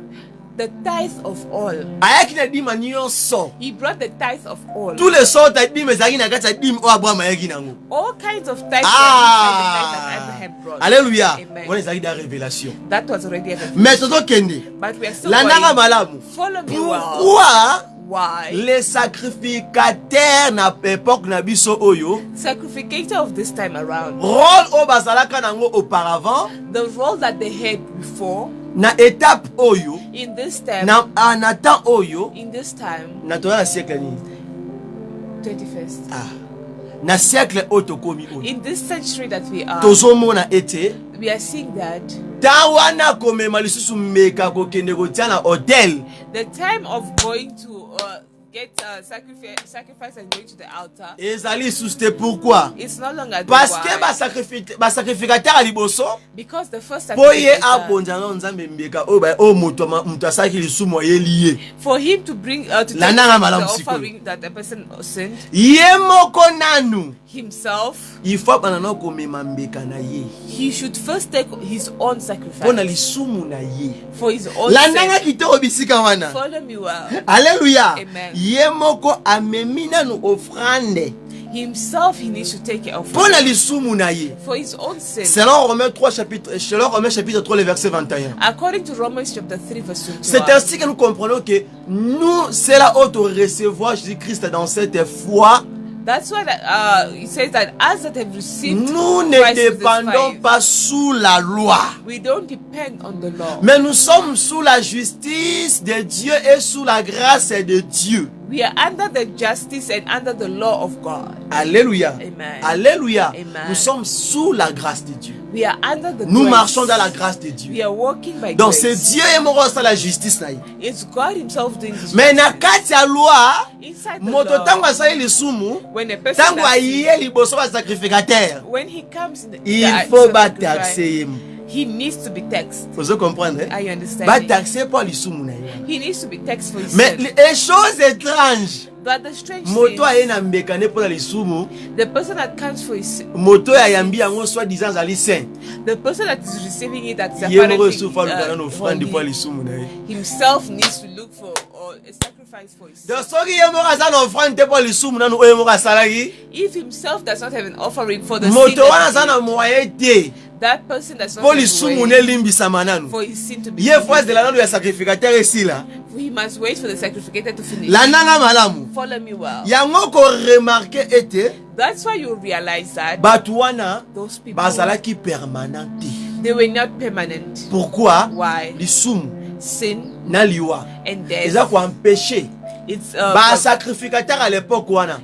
The tithe of all. Ayaki na dîme nyonso. He brought the tithe of all. Tous les sortes de dîmes ezalaki na kati ya dîme oyo Abraham ayaki nango. All kinds of tithes were inside the tithe that Ah, Abraham brought. alléluia. Amen. On ezalaki da révélation. That was already a revelation. Mais tozokende. But we are still Landanga going. malamu. Follow me well. Pourquoi Why? les sacrificateurs na époque na biso oyo Sacrificator of this time around. rôle oyo bazalaka nango auparavant The role that they had before, na étape oyo in this time, na temps oyo in this time, na toza na siècle nini 21st. na siècle oyo tokomi oyo In this century that we are, tozomona ete we are seeing that ntan wana komema lisusu meka kokende kotia na hotel the time of going to get sacrifice and going to the altar. ezali suste pourquoi It's no longer the parce why. que basacrificateur à liboso Because the first po ye sacrifice, abonza na nzambe mbeka o moto asaki lisumu ye liye for him to bring to take La nanga the malamu sikoyo. offering that the person sinned ye moko nanu himself, il faut banana komema mbeka na ye he should first take his own pona sacrifice lisumu na ye for his own landanga sin. kitoko bisika wana Follow me well. alléluia Amen. ye moko amemi nanu offrande Himself, he needs to take it off pona lisumu na ye for his own sin. selon Romains 3 chapitre 3 le verset 21. According to Romans chapter 3 verse 21. C'est ainsi que nous comprenons que nous, c'est là où nous recevoir Jésus-Christ dans cette foi. That's why it says that as that have received Nous ne Christ with this dépendons faith, pas sous la loi, we don't depend on the law. mais nous sommes sous la justice de Dieu et sous la grâce de Dieu. We are under the justice and under the law of God. Alléluia. Amen. Alléluia. Amen. Nous sommes sous la grâce de Dieu. We are under the Nous grace. marchons dans la grâce de Dieu. We are walking by Donc c'est grace. Dieu et mon dans la justice. It's God himself doing this. Mais na kati ya loi, Inside the moto law, tango asali lisumu, when a person tango does aye sin, liboso ba sacrificateur. when he comes in the Il the faut sacrifice, taxer. he needs to be taxed. Vous comprenez? Are you understanding? Ba taxer pour lisumu na yo. He needs to be taxed for his Mais sin. les choses étranges, But the strange moto thing, aye na mbekane pour lisumu, the person that comes for his sin, moto ya yambi yango soit disant ali saint. the person that is receiving it, that's Ye moko apparently soufa lukana no offrande pour holy, lisumu na ye. himself needs to look for or a sacrifice for his sin. Donc soki ye moko aza na offrande te pour lisumu nanu oyo moko asalaki, If himself does not have an offering for the sin, moto wana that, aza na moyen te that person does not pour have a lisumu way ne limbisama nanu. for his sin to be Ye fois forgiven. de la nanu ya sacrificateur esila. He must wait for the sacrificator to finish. Landanga malamu. Follow me well. Yango ko remarquer ete That's why you realize that batu wana those people, bazalaki permanent te. they were not permanent. Pourquoi? Why? Lisumu Sin na liwa and death. eza ko empêcher It's ba sacrificateur à l'époque wana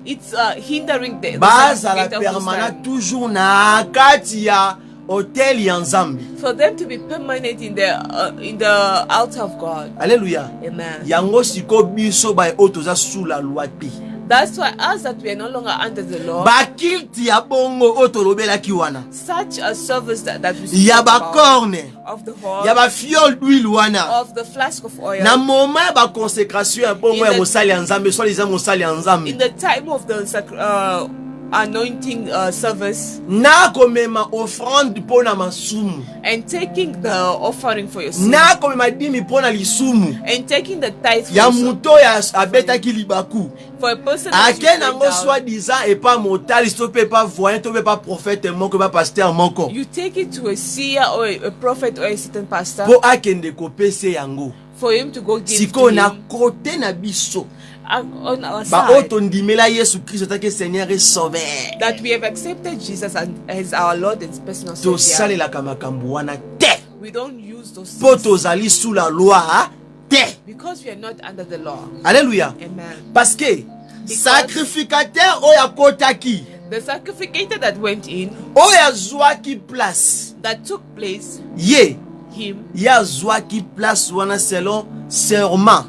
hindering the bazala sacrificator who's permanent dying. toujours na kati ya hotel ya Nzambe. For them to be permanent in the altar of God. Alléluia. Amen. Yango siko biso ba otoza sous la loi te. That's why us that we are no longer under the law, Ba kilti ya bongo otolobelaki wana. such a service that we Ya spoke ba about, corne, of the ya horn, ba fiole d'huile wana. of the flask of oil, Na moment ya ba consécration ya bongo ya mosali ya Nzambe, soit les mosali ya in Nzambe. the time of the anointing service, Na komema offrande pona masumu. and taking the offering for your sin, Na komema dimi pona lisumu. and taking the tithe for, Ya your sin, muto ya abetaki libaku. for a person that you Ake bring nango down, soi-disant et pas motal, to pe pas voyant, to pe pas prophète moko, pas pasteur moko. you take it to a seer or a prophet or a certain pastor Po akende kopese yango. for him to go give Siko to na him. kote na biso. On our Ba side, oto ndimela Yesu Christ otake Seigneur et Sauveur. that we have accepted Jesus as our Lord and personal To Savior. salelaka makambo wana te. We don't use those Po things tozali sous la loi te. because we are not under the law. Alléluia. Amen. Parce que sacrificateur oya kotaki, The sacrificator that went in, oya zwaki place. that took place, Ye, him, ya zwaki place wana selon serment.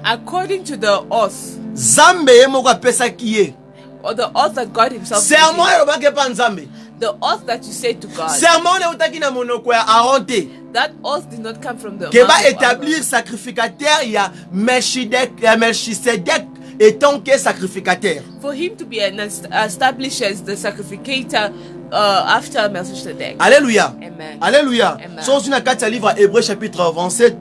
according to the oath, Zambe ye moko apesaki ye. or the oath that God himself Serment gave, elobaki pa Nzambe. the oath that you say to God, Serment eutaki na monoko ya Aaron te. that oath did not come from the Ke ba mouth of établir Aaron. sacrificateur ya Melchisedec étant que sacrificateur. For him to be established as the sacrificator after Melchizedek. Alléluia. Amen. Alléluia. Amen. Sans une carte à livre Hébreu chapitre 27,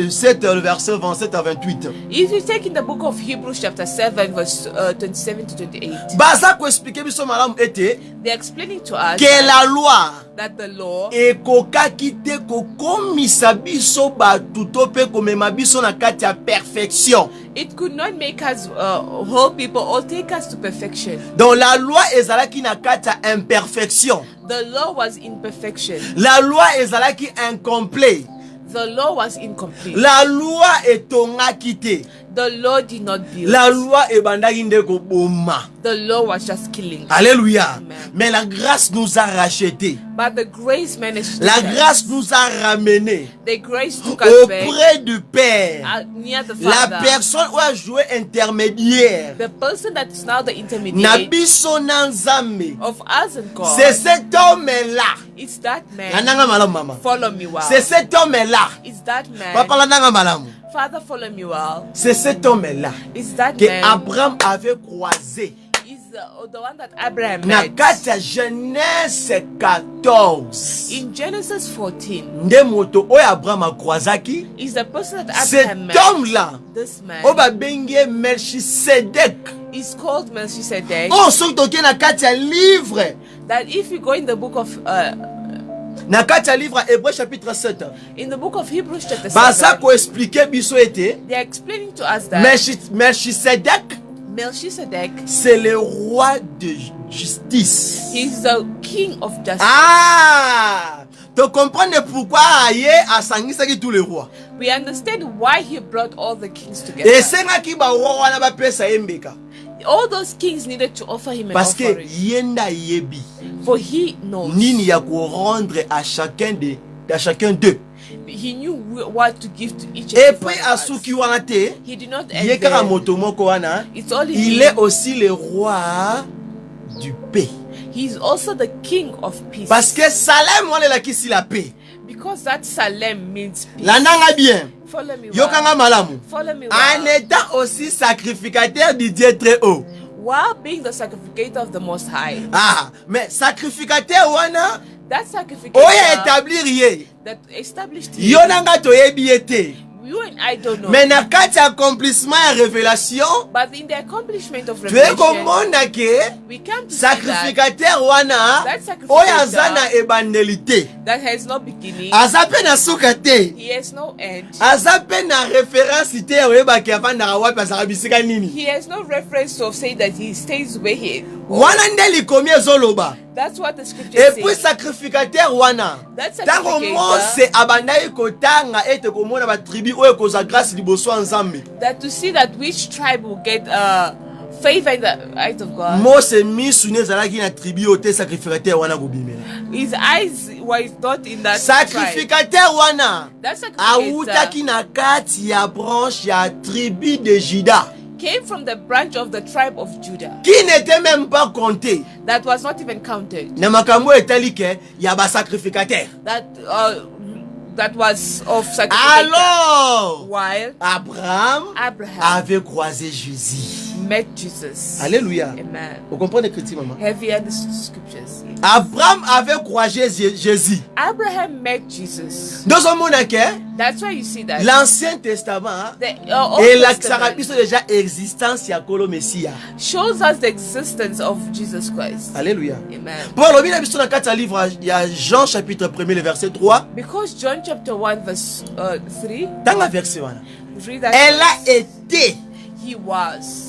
7, le verset 27 à 28. If you take in the book of Hebrews chapter 7 verse 27 to 28, Baza ko expliquer biso malamu ete they're explaining to us que la loi that the law ekokaki te kokomisa biso batu to pe komema biso na kati ya perfection. it could not make us whole people or take us to perfection. Donc la loi ezalaki na kati ya imperfection. The law was imperfection. La loi ezalaki incomplet. The law was incomplete. La loi etongaki te. The law did not build. La loi ebandaki nde koboma. The law was just killing. Alléluia. Amen. Mais la grâce nous a rachetés. But the grace managed to La save. grâce nous a ramenés The grace took us back auprès du Père. near the La Father. personne où a joué intermédiaire. The person that is now the Na intermediate biso na Nzambe. of us and God. C'est cet homme-là. It's that man. Nanga malamu mama. Follow me well. C'est cet homme-là. It's that man. Papa la nanga malamu. Father, follow me well. C'est cet homme-là It's that que man. Abraham avait croisé. Is the one that Abraham Na met. kati ya Genèse 14. In Genesis 14, Nde moto oyo Abraham akwazaki. is the person that Cet Abraham met. homme-là, This man oyo babengi Melchisedek. is called Melchizedek. Oh, soki toke na kati ya livre. That if you go in the book of Na kati ya livre Hébreu chapitre 7. in the book of Hebrews chapter Baza 7, ko expliquer biso ete they are explaining to us that Melchisedek, Melchizedek, c'est le roi de justice. he's the king of justice. Ah! Tu comprends pourquoi Aye a sangisaki tous les rois. We understand why he brought all the kings Et together. sengaki ba roi wana ba pesa embeka. All those kings needed to offer him an Parce que offering. yenda yebi. For he knows. Nini ya ko rendre à chacun d'eux. He knew what to give to each Et and puis every one of us. asuki wana te. He did not end Yekara there. moto moko wana. It's only Il him. est aussi le roi du paix. He's also the king of peace. Parce que Salem wana la kisi la paix. Because that Salem means peace. La nanga bien. Follow me Yokanga well. malamu. Follow me En well. étant aussi sacrificateur du Dieu très haut. While being the sacrificator of the Most High. Ah, mais sacrificateur wana That sacrificator oya établir ye. that established him. Yo nanga toyebi ete. You and I don't know. Mais na kati accomplissement et révélation, But in the accomplishment of tu es revelation, komona ke we come to see that sacrificateur wana That sacrificateur oya aza na ebandelité. that has no beginning. Aza pe na suka te. He has no end. Aza pe na référence te oyebaki afandaka wapi azaka bisika nini. He has no reference to say that he stays where he. Wana nde likomi ezoloba. That's what the scripture Et puis says. sacrificateur wana That tango sacrificator Mose abandaki kotanga ete komona batribu oyo kozwa grâce liboso ya Nzambe. that to see that which tribe will get favor in the eyes of God. Mose misu ne ezalaki na tribu oyo te sacrificateur wana kobimela. His eyes were not in that tribe. Sacrificateur wana That sacrificator awutaki na kati ya branche ya tribu de Juda came from the branch of the tribe of Judah qui n'était même pas compté that was not even counted. na makambo etali ke ya basacrificateur. That was of sacrificator. Alors While Abraham Abraham avait croisé Jésus. met Jesus. Alléluia. Amen. Vous comprenez l'écriture, maman? Have you understood the scriptures? Abraham avait croisé Jésus. Abraham met Jesus. Dans un monde That's why you see that. l'Ancien Testament The Old et la Testament déjà existence ya kolo Messia. shows us the existence of Jesus Christ. Alléluia. Amen. Pour le bien dans 4 livre, il y a Jean chapitre 1 le verset 3. Because John chapter 1 verse 3, Dans le verset 1. read that Elle a été he was.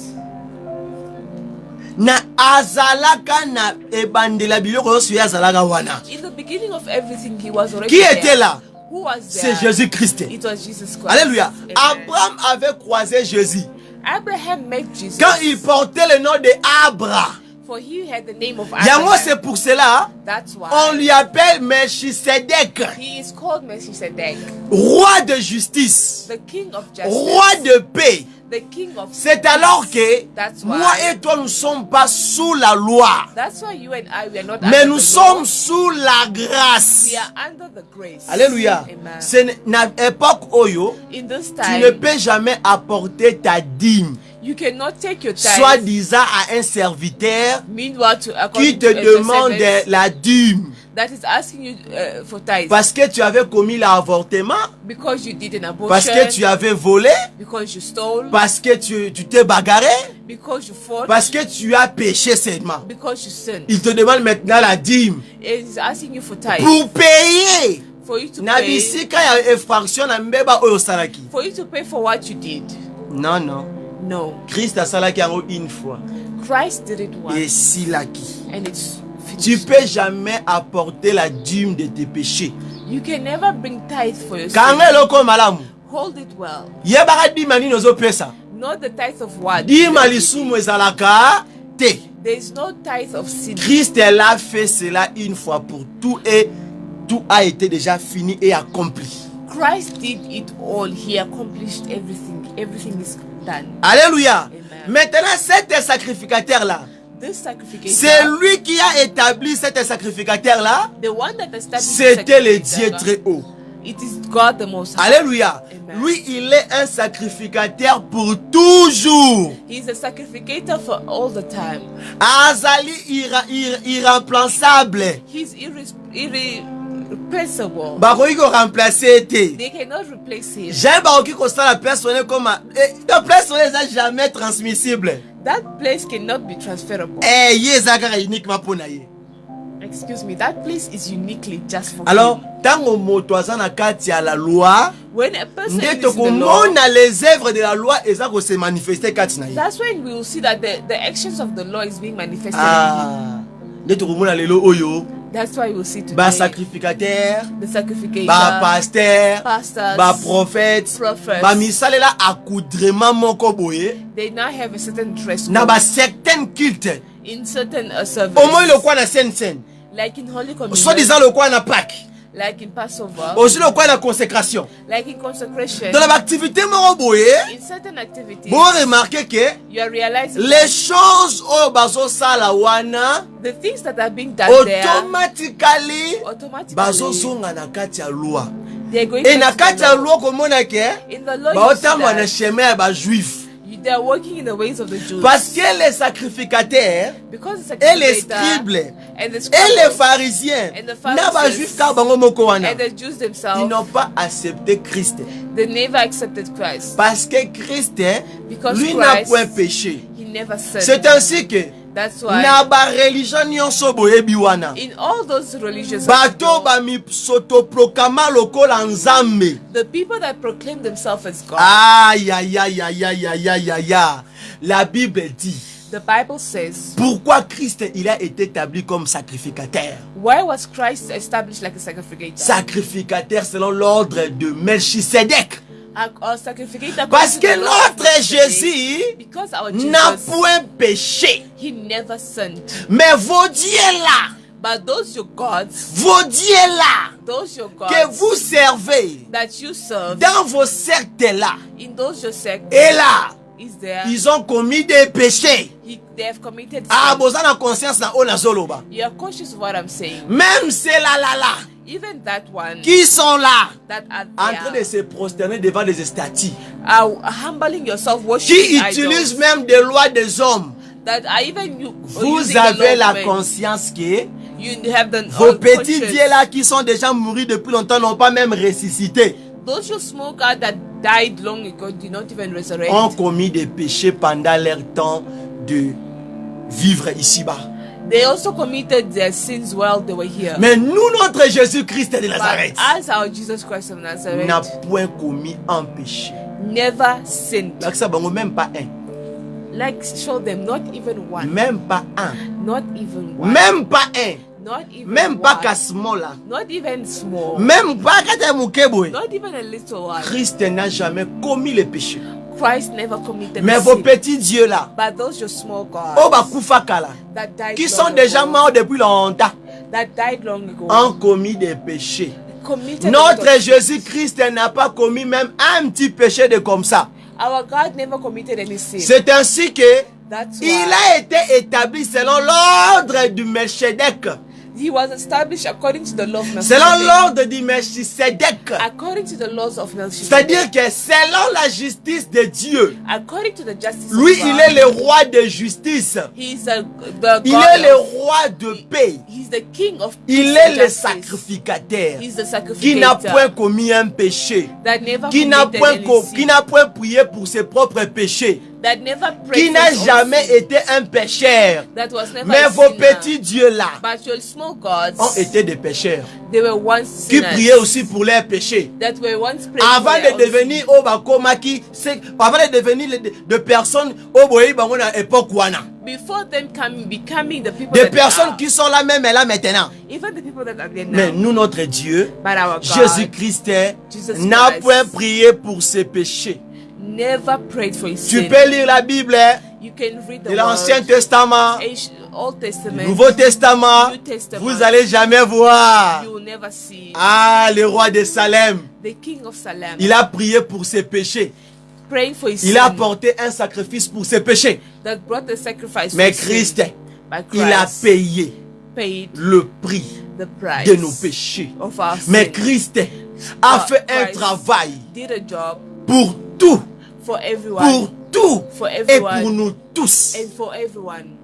na azalaka na ebandela biloko nyonso ye azalaka wana. In the beginning of everything, he was already Qui there. était là? Who was C'est there? Jésus-Christ. It was Jesus Christ. Alléluia. Amen. Abraham avait croisé Jésus. Abraham met Jesus. Quand il portait le nom de Abra. For he had the name of Yango, Abraham. c'est pour cela That's why on lui appelle Melchisedek, he is called Melchizedek, roi de justice, the king of justice, roi de paix. the king of C'est alors que That's why- moi et toi, nous ne sommes pas sous la loi, That's why you and I, we are not mais under nous the sommes law. sous la grâce. We are under the grace. Alléluia. Amen. C'est une époque oyo, In this tu ne time, peux jamais apporter ta dîme, you cannot take your time. soi-disant à un serviteur Meanwhile, to qui according te to the demande service la dîme that is asking you for tithes parce que tu avais commis l'avortement, because you did an abortion, parce que tu avais volé, because you stole, parce que tu t'es bagarré, because you fought, parce que tu as péché seulement. because you sinned. Il te demande maintenant la dîme It is asking you for tithes pour payer. for you to Na pay, bisika ya infraction na mbeba oyo salaki. for you to pay for what you did. Non, non. No, Christ a salaki yango une fois. Christ did it once, Et silaki. and it's Tu finished. peux jamais apporter la dîme de tes péchés. You can never bring tithe for your Kanga sin. eloko malamu. Hold it well. Yebaka dîme nini ozopesa. Not the tithe of what? Dima lisumu ezalaka te. There is no tithe of sin. Christ l'a fait cela une fois pour tout et tout a été déjà fini et accompli. Christ did it all. He accomplished everything. Everything is done. Alléluia. Amen. Maintenant, cet sacrificateur-là, This sacrificator, c'est lui qui a établi cet sacrificateur-là. the one that established C'était le the Dieu sacrificator, très haut. it is God the Most High. Alléluia. Amen. Lui, il est un sacrificateur pour toujours. He is a sacrificator for all the time. Azali irremplaçable. He's irreplaceable. Bakoki ko remplacer te. They cannot replace him. J'aime bakoki ko sala personne comme la personne n'est jamais transmissible. That place cannot be transferable. Yezaka uniquement pour naye. Excuse me, that place is uniquely just for Alors, him. tango moto aza na kati ya la loi, When a person is nde in the law, tokomona les œuvres de la loi eza ko se manifester kati na ye. that's when we will see that the actions of the law is being manifested in him. Ah, nde tokomona lelo oyo That's why we will see ba today sacrificateur, the sacrificator, ba pasteur, pastors, ba prophète, prophets. ba misalela accoudrement moko boye They now have a certain dress na code ba certain culte. in certain service. Au moins le quoi na scène, Like in Holy soit Communion, disant le quoi na Pâques, like in Passover, aussi le quoi na consécration. like in consecration, Dans l'activité moko boye, in certain activities, vous remarquez que you are realizing les choses au bazo sala wana the things that are being done there automatically automatically bazo zonga na kati ya loi. they're going Et na to the kati ya law. loi komona ke In the law, ba you see otamba na that chemin ya ba juif. they are working in the ways of the Jews. Parce que les sacrificateurs Because the et les sacrificator scribes and the et les scribes pharisiens and the na ba Pharisees juif ka bango moko wana, and the Jews ils themselves, n'ont pas accepté Christ. they never accepted Christ. Parce que Christ, Because lui n'a Christ, point péché. He never sinned. C'est ainsi que That's why na ba religion nyonso boyebi wana, in all those religions, bato ba mi sotoproclama lokola nzambe. the people that proclaim themselves as God, Aïe, aïe, aïe, aïe, aïe, aïe, aïe, aïe, aïe. La Bible dit, the Bible says, pourquoi Christ il a été établi comme sacrificateur? why was Christ established like a sacrificator? Sacrificateur selon l'ordre de Melchisedec. A sacrificator Parce according to que the law of notre Melchizedek, Jésus because our n'a Jesus, point péché. He never sinned. Mais vos dieux là, But those your gods, vos dieux là, those your que gods vous servez that you serve, dans vos sectes là, in those your sect, et là, is there, ils ont commis des péchés. they have committed Ah, sin. boza na conscience na ona zoloba. You are conscious of what I'm saying. Même ces là, Even that one qui sont là, that are en train de there, se prosterner devant des statues, are humbling yourself, qui worshiping utilisent idols, même des lois des hommes. that are even you. Vous using the avez law la of men. conscience que You have the vos petits conscience. vieux là qui sont déjà morts depuis longtemps n'ont pas même ressuscité, Those you smoke out that died long ago did not even resurrect. ont commis des péchés pendant leur temps de vivre ici-bas. They also committed their sins while they were here. Mais nous, notre Jésus-Christ de But Nazareth, as our Jesus Christ of n'a Nazareth point commis un péché. never sinned. Like ça, bango, même pas un. Like show them not even one. Même pas un. Not even one. Même pas un. Not even Même pas one. cassement là. Not even small. Même pas Katamukeboy. Not even a little one. Christ n'a jamais commis le péché. Christ never committed Mais a vos sin. petits dieux là, But those your small gods oh bakufaka là, that died qui long sont déjà ago, morts depuis longtemps, that died long ago, ont commis des péchés. committed a lot of Notre sins. Jésus-Christ n'a pas commis même un petit péché de comme ça. Our God never committed any sin. C'est ainsi que That's il why a été établi selon l'ordre du Melchizedek. He was established according to the law of Selon Melchizedek. l'ordre du Melchizedek. According to the laws of Melchizedek. C'est-à-dire que selon la justice de Dieu, According to the justice lui, of God. il est le roi de justice. He is the God Il est le of, roi de paix. He's the king of Il peace est and le justice. sacrificateur He's the qui n'a sacrificator point commis un péché, that never qui n'a committed point, any sin, qui n'a point prié pour ses propres péchés, that never prayed qui for n'a his own jamais sin, été un pécheur. that was never Mais a vos sinner. petits dieux là But your small gods, ont été des pécheurs they were once qui sinners priaient aussi pour leurs péchés. that were once praying Avant for their de own devenir sin. Obakomaki, avant de devenir de personnes Oboyi bango na époque wana. Before them becoming the people Des that they personnes are. qui sont là même et là maintenant. Even the people that are there Mais now. nous, notre Dieu, But our God Jésus-Christ Jesus n'a Christ point prié pour ses péchés. never prayed for his Tu sin. peux lire la Bible You can read the de l'Ancien word, Testament, Old Testament, Nouveau Testament. New Testament. Vous allez jamais voir. You will never see. Ah, le roi de Salem. The king of Salem Il a prié pour ses péchés. praying for his Il sin a porté un sacrifice pour ses péchés. that brought the sacrifice Mais for Christ, sin. But il a Christ payé paid le prix the price de nos péchés. of our Mais sin. Christ a fait un Christ travail did a job pour tout, for everyone, pour tout for et everyone, pour nous tous. and for everyone.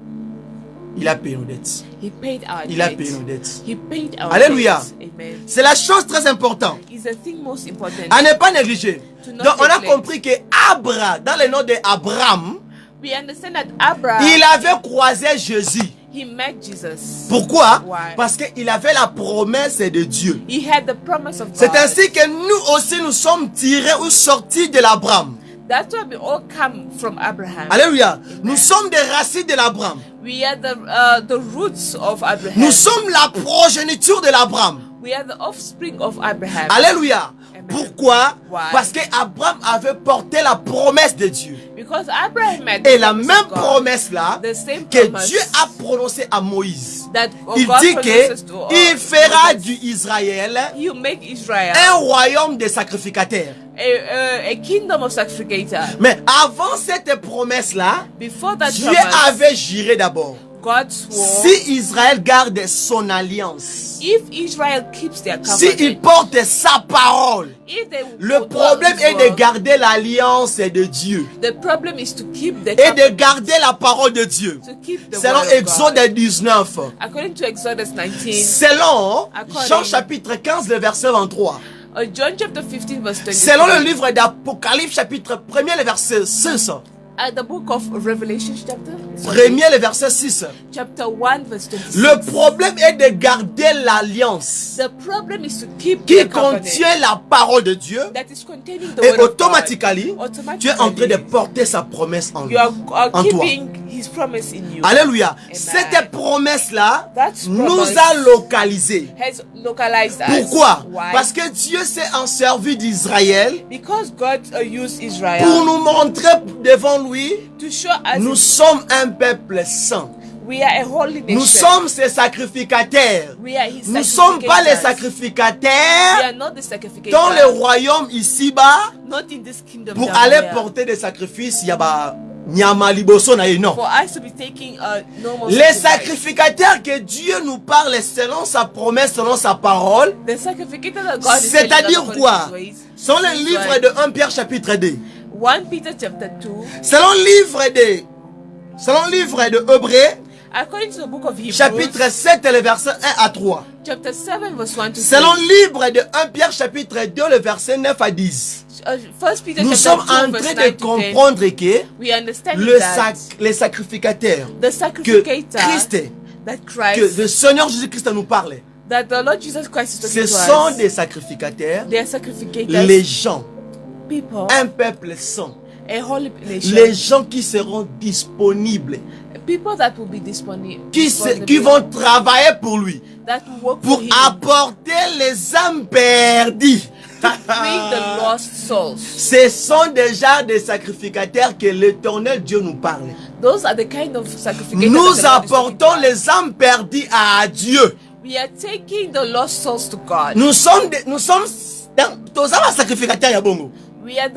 Il a payé nos dettes. He paid our Il a debt. payé nos dettes. He paid our Alléluia. debts. Amen. C'est la chose très importante Is the thing most important. à ne pas négliger. To not Donc on a neglect. compris que Abraham, dans le nom d'Abraham, We understand that Abraham, il avait croisé Jésus. he met Jesus. Pourquoi? Why? Parce qu'il avait la promesse de Dieu. He had the promise of God. C'est ainsi que nous aussi nous sommes tirés ou sortis de l'Abraham. That's why we all come from Abraham. Alléluia. Nous sommes des racines de l'Abraham. We are the roots of Abraham. Nous sommes la progéniture de l'Abraham. We are the offspring of Abraham. Alléluia. Amen. Pourquoi? Why? Parce qu'Abraham avait porté la promesse de Dieu. Because Abraham had Et the la promise même of God, promesse-là the same que promise Dieu a prononcée à Moïse. that Il God dit promises to qu'il fera Moses. du Israël You make Israel un royaume de sacrificateurs. a kingdom of sacrificators. Mais avant cette promesse-là, Before that Dieu promise, avait juré d'abord. God swore, Si Israël garde son alliance, if Israel keeps their si covenant, il porte sa parole, if they le will problème his est de word, garder l'alliance de Dieu the problem is to keep the et de covenant, garder la parole de Dieu. to keep the Selon word of Exode God. 19, According to Exodus 19, selon According- Jean chapitre 15, le verset 23, John chapter 15 verse 23, selon le livre d'Apocalypse chapitre 1er, le verset 6, the book of Revelation chapter, premier le verset 6, chapter 1 verse 26. le problème est de garder l'alliance The problem is to keep qui the covenant contient la parole de Dieu. that is containing the Et word of automatiquement, God. tu es en train de porter sa promesse en, You are en toi. keeping his promise in you. Alléluia. Cette promesse-là That nous promise a localisés. has localized us. Pourquoi? Why? Parce que Dieu s'est en servi d'Israël Because God used Israel pour nous montrer devant lui, to show us nous sommes un peuple saint. we are a holy nation. Nous sommes ses sacrificateurs. We are his Nous ne sommes pas les We are sacrificateurs not the sacrificators. dans le royaume ici-bas Not in this kingdom pour down aller here. porter des sacrifices. Il y a ba nyama liboso na ye, non. For us to be taking a normal Les sacrifice. sacrificateurs que Dieu nous parle selon sa promesse, selon sa parole, The sacrificators that God is c'est-à-dire telling us quoi? according to his ways. Sont les livres de 1 Pierre chapitre 2. 1 Peter chapter 2. Selon le livre de Hébreux, According to the book of Hebrews, chapitre 7, le verset 1 à 3. chapter 7 verse 1 to 3. Selon le livre de 1 Pierre chapitre 2, le verset 9 à 10. 1 Peter Nous chapter sommes 2 en verse train 9 de to 10. comprendre que We understand that les sacrificateurs the que sacrificators Christ, that que Christ, le Seigneur Jésus-Christ nous parle, that the Lord Jesus Christ is ce talking to sont us, des sacrificateurs, they are sacrificators, les gens, people, un peuple saint, a holy nation, les gens qui seront disponibles, people that will be disponible, qui vont travailler pour lui, that will work pour for him, apporter les âmes perdues. bring the lost souls. Ce sont déjà des sacrificateurs que l'Éternel Dieu nous parle. Those are the kind of sacrificators Nous that the Lord is apportons talking to us. les âmes perdues à Dieu. We are taking the lost souls to God. Nous sommes sacrificateurs ya bongo. We are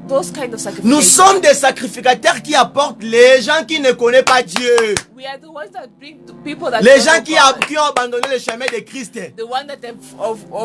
those kind of sacrificators. Nous sommes des sacrificateurs qui apportent les gens qui ne connaissent pas Dieu. We are the ones that bring the people that Les don't gens know God. qui ont abandonné le chemin de Christ. The one that have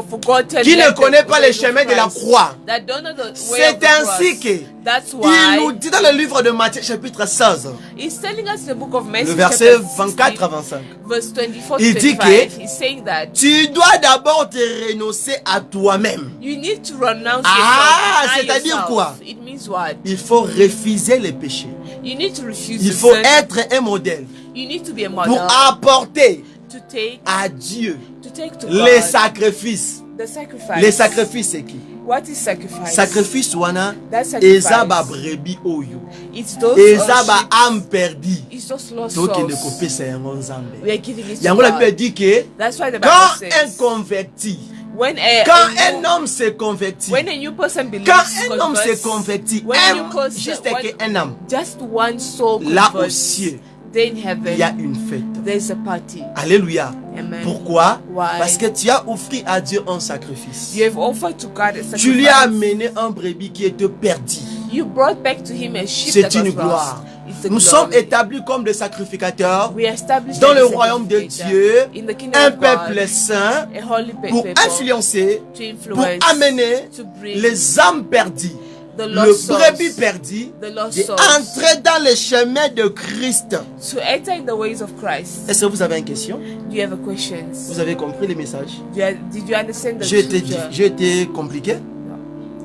forgotten, Qui ne left connaît the pas way le of chemin de la Christ, croix. that don't know the way of C'est the ainsi cross. que That's il why nous dit dans le livre de Matthieu chapitre 16, he's telling us in the book of Matthew le verset chapter 24 à 16, 25. verse 24 Il to dit 25. que He's saying that tu dois d'abord te renoncer à toi-même. you need to renounce Ah, yourself. Deny c'est-à-dire yourself. quoi? It means what? Il faut refuser les péchés. You need to refuse Il to faut sin. être un modèle You need to be a pour model apporter to take à Dieu to les God sacrifices. the sacrifice. Les sacrifices, c'est qui? What is sacrifice? Sacrifice wana That sacrifice. eza ba brebis oyo. It's those Eza ba sheep. âme perdue. It's those lost Donc il ne souls. kopesa yango nzambe. We are giving it to Yango la God. Bible dit que That's why the Bible quand un says converti When Quand un homme se convertit, when a new person believes, quand un homme se converts, convertit, when a new person, juste when un homme, just one soul là au converts, ciel, then in il y a heaven une fête. there's a party. Alléluia. Amen. Pourquoi? Why? Parce que tu as offert à Dieu un sacrifice. You have offered to God a sacrifice. Tu lui as amené un brebis qui était perdu. You brought back to him a sheep C'est that was une gloire. lost. It's a Nous glory. sommes établis comme des sacrificateurs We are established dans as le a royaume de sacrificator Dieu, in the kingdom un of God, peuple saint, a holy pour people, influencer, to pour influence, amener to bring les âmes perdues, the le lost brebis souls, perdu, the lost souls, d'entrer dans le chemin de Christ. to enter in the ways of Christ. Est-ce que vous avez une question? Do you have a questions? Vous avez compris les messages? Did you understand the J'ai été, scripture? j'ai été compliqué?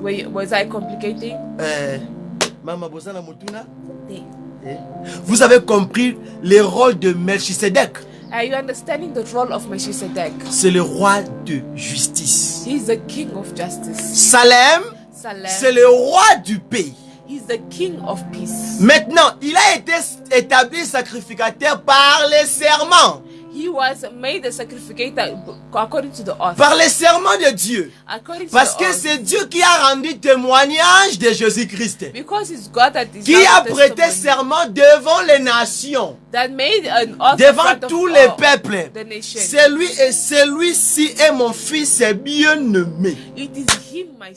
Was I complicating? Mama Bosana Mutuna? Nee. Vous avez compris le rôle de Melchisedec. Are you understanding the role of Melchizedek? C'est le roi de justice. He's the king of justice. Salem, Salem, c'est le roi du pays. he's the king of peace. Maintenant, il a été établi sacrificateur par les serments. He was made a sacrificator according to the oath. Par les serments de Dieu. According to Parce the que oath. c'est Dieu qui a rendu témoignage de Jésus-Christ. Because it's God that is Qui a prêté serment devant les nations. that made an oath in Devant front of tous les all peuples. the nation. Celui et celui-ci est mon fils bien-aimé. It is him, my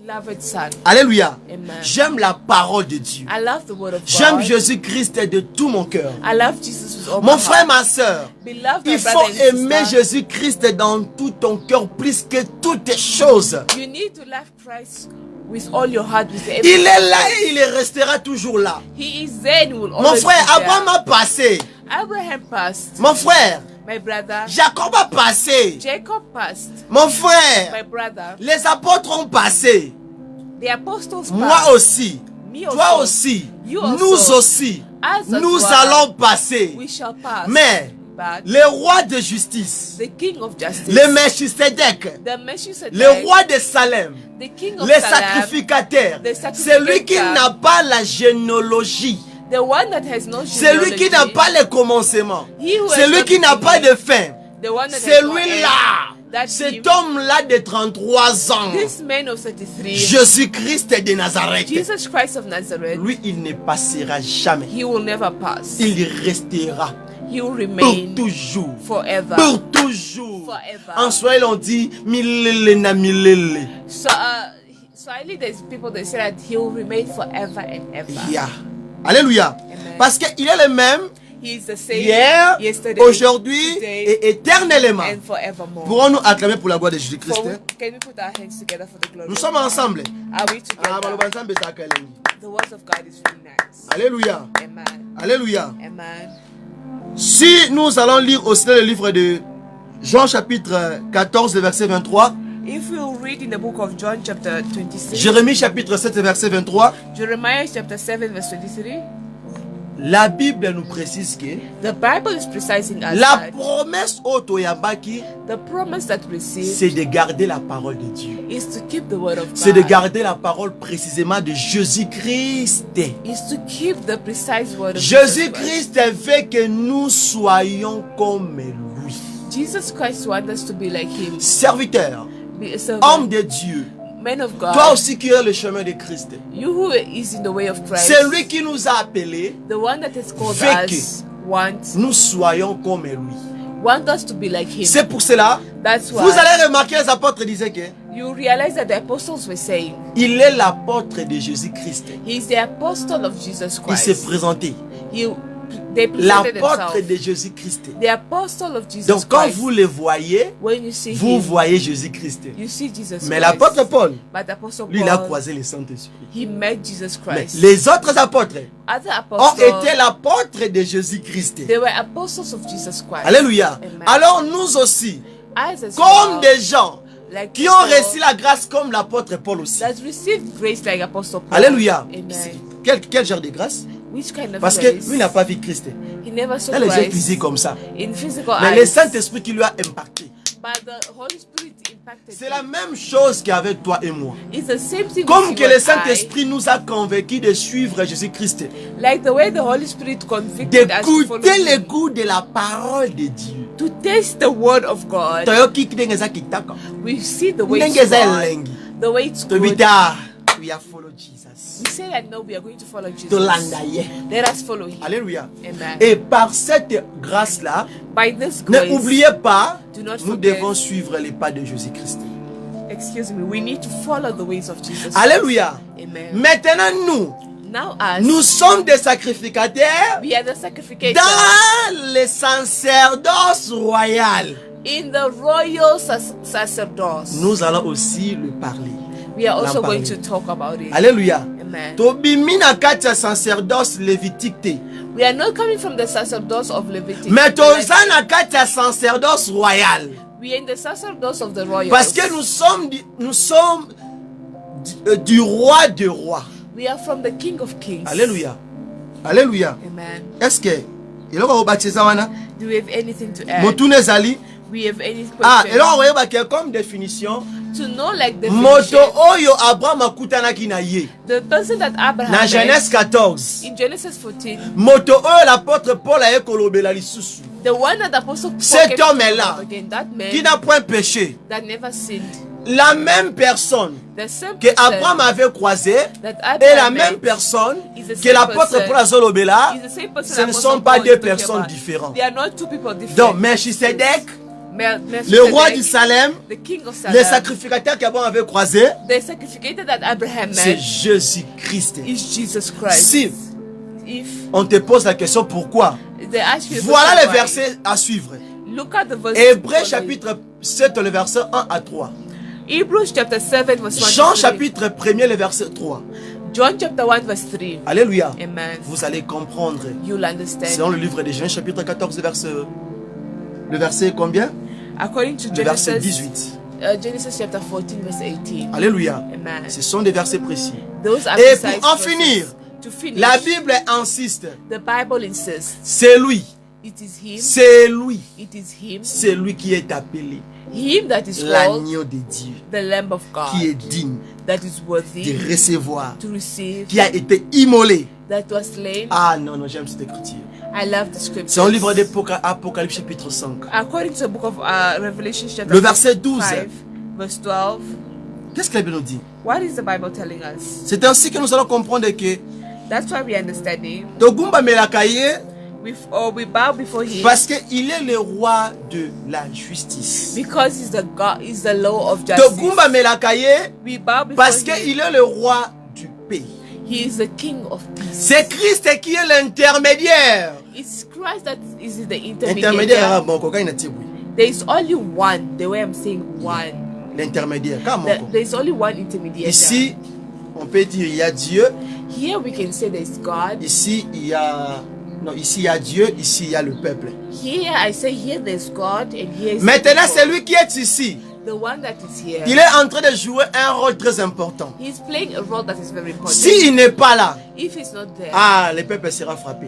beloved son. Alléluia. Amen. J'aime la parole de Dieu. I love the word of J'aime God. Jésus-Christ de tout mon cœur. I love Jesus with all Mon my frère, heart. ma soeur, Beloved, my il faut brother and aimer sister, Jésus-Christ dans tout ton cœur plus que toutes choses. you need to love Christ with all your heart. With Il est là et il restera toujours là. He is there and will Mon always frère, be there. Abraham a passé. Abraham passed. Mon frère, My brother. Jacob a passé. Jacob passed. Mon My frère, brother. les apôtres ont passé. The apostles Moi passed. aussi. Me Toi also. aussi. You also. Nous aussi. Us as Nous well. allons passer. We shall pass. Mais But le roi de justice, the king of justice, le Melchisedec, the Melchizedek, le roi de Salem, the king of les Salem, sacrificateurs, the celui qui sacrificator, n'a pas la généalogie, the one that has no celui qui n'a genealogy, pas le commencement, he who has celui no qui n'a pas beginning, de fin, the one that has no end, celui-là, that cet him, homme-là de 33 ans, this man of 33, Jésus-Christ de Nazareth, Jesus Christ of Nazareth, lui, il ne passera jamais. he will never pass. Il restera He will pour remain toujours. forever. Pour toujours. Forever. En Swahili, on dit milele na milele. So, Swahili, there's people that say that he will remain forever and ever. Yeah. Alléluia. Amen. Parce qu'il est le même He is the same hier, yesterday, aujourd'hui today, et éternellement. and forevermore. Pourrons-nous acclamer pour la gloire de Jésus-Christ? For can we put our hands together for the glory? Nous of sommes God? ensemble. Are we together? Ah, baloba nzambe eza akalengi. The words of God is really nice. Alléluia. Amen. Alléluia. Amen. Si nous allons lire aussi le livre de Jean chapitre 14 verset 23, If we read in the book of John chapter 26, Jérémie chapitre 7 verset 23, Jeremiah chapter 7 verse 23, la Bible nous précise que the Bible is precising us la that promesse autoyabaki, the promise that we receive c'est de garder la parole de Dieu. is to keep the word of C'est de God. garder la parole précisément de Jésus-Christ. Is to keep the precise word of Jesus Christ. Jésus-Christ veut que nous soyons comme lui. Jesus Christ wants us to be like him. Serviteur, Be a servant, homme de Dieu, man of God. toi aussi qui es le chemin de Christ. You who is in the way of Christ. C'est lui qui nous a appelés, The one that has called Veut us wants nous soyons comme lui. us to be like him. C'est pour cela, That's vous why allez remarquer, les apôtres disaient que you realize that the apostles were saying il est l'apôtre de Jésus-Christ. he is the apostle of Jesus Il s'est Christ. présenté. They presented L'apôtre themselves. de Jésus-Christ. The apostle of Jesus Donc quand Christ. vous le voyez, When you see vous him, voyez Jésus-Christ. you see Jesus Mais Christ. l'apôtre Paul, But the apostle lui, il a Paul, croisé le Saint-Esprit. he met Jesus Mais Christ. les autres apôtres Other ont apostles, été l'apôtre de Jésus-Christ. they were apostles of Jesus Christ. Alléluia. Amen. Alors nous aussi, As as comme well, des gens like qui ont people reçu la grâce comme l'apôtre Paul aussi. that received grace like apostle Paul. Alléluia. Amen. Quel genre de grâce? Which kind of Parce que grace? lui n'a pas vu Christ. He never saw Elle est Christ physique comme ça. in physical Mais le eyes. Saint-Esprit qui lui a impacté. But the Holy Spirit impacted C'est you. la même chose qu'avec toi et moi. It's the same thing Comme with que you le and I. Saint-Esprit nous a convaincus de suivre Jésus-Christ, Like the way the Holy Spirit convicted us to follow d'écouter le him, goût de la parole de Dieu. to taste the word of God. Toyoki ndenge eza kitaka. We see the way Ndenge it's eza God, elengi. the way it's good. Tobita, we are follow Jesus. We say that no, we are going to follow Jesus. Tolanda ye. Let us follow him. Alléluia. Amen. Et par cette grâce-là, By this grace, n'oubliez pas, do not nous forget. devons suivre les pas de Jésus-Christ. Excuse me, we need to follow the ways of Jesus. Alléluia. Amen. Maintenant, Now us, nous sommes des sacrificateurs we are the sacrificators dans le sacerdoce royal. in the royal sacerdoce. Nous allons aussi le parler. We are also L'en going parler. to talk about it. Alléluia. Amen. Tobimi na kati ya sacerdoce lévitique te. We are not coming from the sacerdoce of Leviticus. Mais toza na kati ya sacerdoce royal. We are in the sacerdoce of the royals. Parce que nous sommes du roi des rois. We are from the King of Kings. Alléluia. Alléluia. Amen. Est-ce que eloko obatiza wana Do we have anything to add? motuna ezali We have any ah question? eloko oyeba ke comme définition To know like the moto oyo Abraham akutanaki na ye the person that Abraham na met Genèse 14 in Genesis 14, moto oyo l'apôtre Paul aye kolobela lisusu the one that the apostle Paul Cet came to homme-là, talk again, that man qui n'a point péché, that never sinned, la même personne the same que person Abraham avait croisé that et la Abraham même met personne is the que same l'apôtre person. Paul a zolobela, is the same person ce ne Apostle sont pas Paul deux is talking personnes about. différentes. They are not two people different. Donc Melchisedec, le Melchizedek, roi du Salem, the king of les Salem, sacrificateurs qu'Abraham avait croisés, the sacrificator that Abraham c'est met Jésus-Christ. is Jesus Christ. Si If on te pose la question pourquoi, they ask you the voilà question les why, versets à suivre. look at the verse. Hébreux chapitre 7, le verset 1 à 3. Hebrews chapter 7 verse 1 Jean to 3. chapitre 1er, le verset 3. John chapter 1 verse 3. Alléluia. Amen. Vous allez comprendre. You'll understand. Selon le livre de Genèse chapitre 14, le verset combien? According to Le verset Genesis, 18. Genesis chapter 14 verse 18. Alléluia. Amen. Ce sont des versets précis. Those are Et precise pour en verses. finir, To finish, la Bible insiste. the Bible insists C'est lui. it is him. C'est lui. It is him. C'est lui qui est appelé Him that is called l'agneau de Dieu. the Lamb of God. Qui est digne That is worthy de recevoir. to receive. Qui a été immolé. That was slain. Ah non, non, j'aime cette écriture. I love the scripture. C'est un livre d'Apocalypse chapitre 5. According to the book of Revelation chapter Le verset 12. 5 verse 12. Qu'est-ce que la Bible nous dit? What is the Bible telling us? C'est ainsi que nous allons comprendre que That's why we understand him. Togumba Melakaye, We bow before him parce qu'il est le roi de la justice. because he's the God, he's the law of justice. Togumba Melakaye, We bow before parce him. qu'il est le roi du pays. He is the King of peace. C'est Christ qui est l'intermédiaire. It's Christ that is the Intermédiaire, intermediary. bon, coca, il y a There is only one. The way I'm saying one. l'intermédiaire. Comment? There is only one intermediary. Ici, on peut dire il y a Dieu. Here we can say there is God. Ici, il y a non, ici il y a Dieu. Ici, il y a le peuple. Here I say here there's God and here is Maintenant, the c'est people. lui qui est ici. The one that is here. Il est en train de jouer un rôle très important. He's playing a role that is very important. S'il n'est pas là, If he's not there, ah, le peuple sera frappé.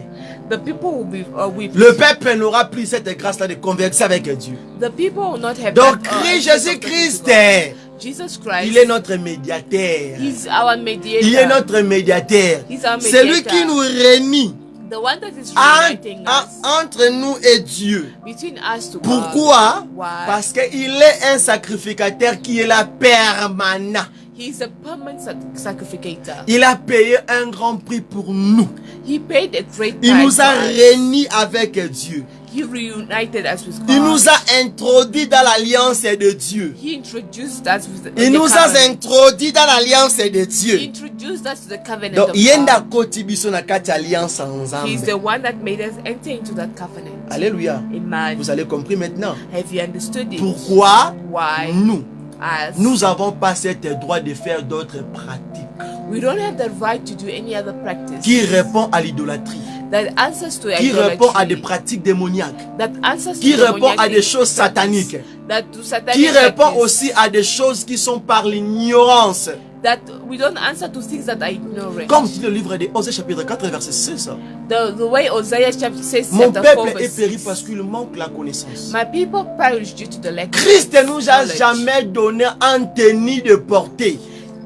the people will be weeping. Le peuple n'aura plus cette grâce-là de convertir avec Dieu. The people will not have Donc, that, Christ access of Jésus-Christ, the people. Jesus Christ. il est notre médiateur. He's our mediator. Il est notre médiateur. He's our C'est lui mediator. qui nous réunit The one that is en- reuniting us entre nous et Dieu. between us to God. Pourquoi? Why? Parce qu'il est un sacrificateur qui est là permanent. He's a permanent sacrificator. Il a payé un grand prix pour nous. He paid a great Il price nous a for us. réunis avec Dieu. He reunited us with God. Il nous a introduits dans l'alliance de Dieu. He introduced us with Il the nous a covenant. introduits dans l'alliance de He Dieu. introduced us to the covenant Donc, of yenda God. koti biso na kati alliance He's ensemble. the one that made us enter into that covenant. Alléluia. Amen. Vous avez compris maintenant Have you understood it? pourquoi Why? Us. nous n'avons pas cet droit de faire d'autres pratiques We don't have the right to do any other practice qui répond à l'idolâtrie, that answers to qui idolatry, répond à des pratiques démoniaques, that answers qui to répond à demoniac des choses practice, sataniques, that to satanic qui répond practice, aussi à des choses qui sont par l'ignorance. that we don't answer to things that are ignorant. Comme dit le livre de Osée chapitre 4 verset 6. The way Hosea chapter says, Mon chapter 4, peuple est verse péri 6. parce qu'il manque la connaissance. My people perish due to the lack of Christ ne nous a knowledge. jamais donné un tenue de portée.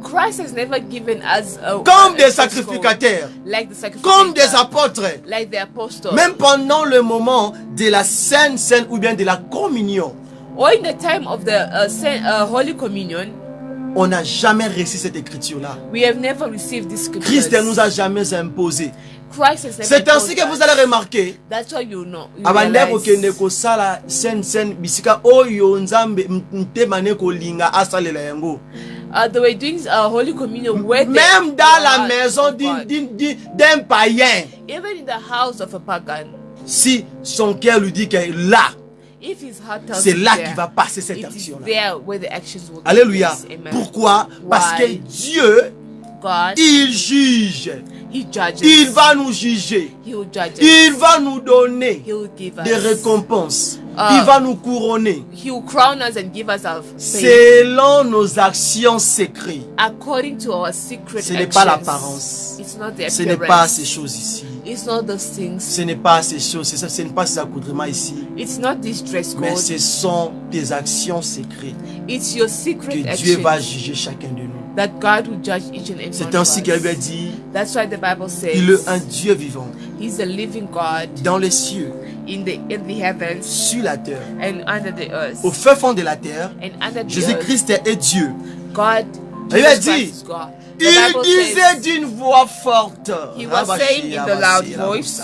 Christ has never given us Comme a des dress sacrificateurs, code, like the comme des sacrificators, apôtres. like the apostles. Même pendant le moment de la Sainte Seine ou bien de la communion, Or in the time of the Holy Communion, on n'a jamais reçu cette écriture-là. we have never received this scripture. Christ ne nous a jamais imposé. Christ has never C'est ainsi que told vous us. allez remarquer. That's why you know. You Abandeko realize, kende kosala Sainte bisika oyo nzambe mtemane kolinga asalela yango. they were doing Holy Communion where they Même dans la were maison of God. d'un païen, Even in the house of a pagan, si son cœur lui dit que là, if his heart tells c'est him là there, qu'il va passer cette it is action-là. there where the actions will take Alléluia. place. Amen. Pourquoi? Parce que Why? Dieu, God, il juge. He judges. Il va nous juger. He will judge Il us. va nous donner He will give des us. récompenses. Il va nous couronner He will crown us and give us our faith selon nos actions secrètes. according to our secret Ce n'est actions. pas l'apparence. It's not the Ce n'est appearance. pas ces choses ici. It's not those things. Ce n'est pas ces choses. Ce n'est pas ces accoutrements ici. It's not this dress Mais code. ce sont tes actions secrètes It's your que secret Dieu va actions juger chacun de nous. that God will judge each and every one C'est of ainsi qu'il us. a dit, That's why the Bible says il est un Dieu vivant He's a living God dans les cieux, in the heavens sur la terre, and under the earth. au fin fond de la terre. And under the earth, Jésus-Christ est Dieu. God, Il a Jesus dit, Christ is God. The Il Bible disait says, d'une voix forte. He was saying in the loud voice,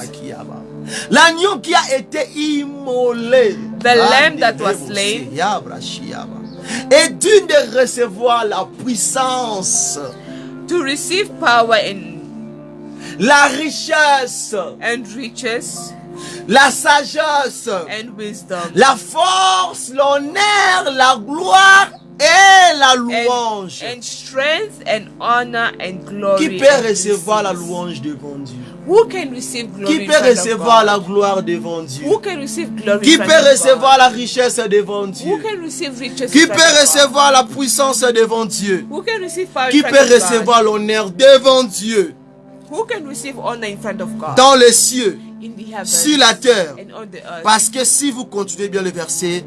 L'agneau qui a été immolé, The lamb that was slain, est digne de recevoir la puissance, to receive power la richesse, and riches la sagesse, and wisdom la force, l'honneur, la gloire et la louange. and strength and honor and glory. Qui peut and recevoir la blessings. louange devant Dieu? Who can receive glory Qui in peut front of recevoir God? la gloire devant Dieu? Who can receive glory Qui in front peut of recevoir God? la richesse devant Who Dieu? can receive riches Qui in front peut of God? recevoir la puissance devant Dieu? Who can receive power Qui in front peut of God? recevoir l'honneur devant Dieu? Who can receive honor in front of God? Dans les cieux, In the heavens sur la terre. and on the earth. Parce que si vous continuez bien le verset,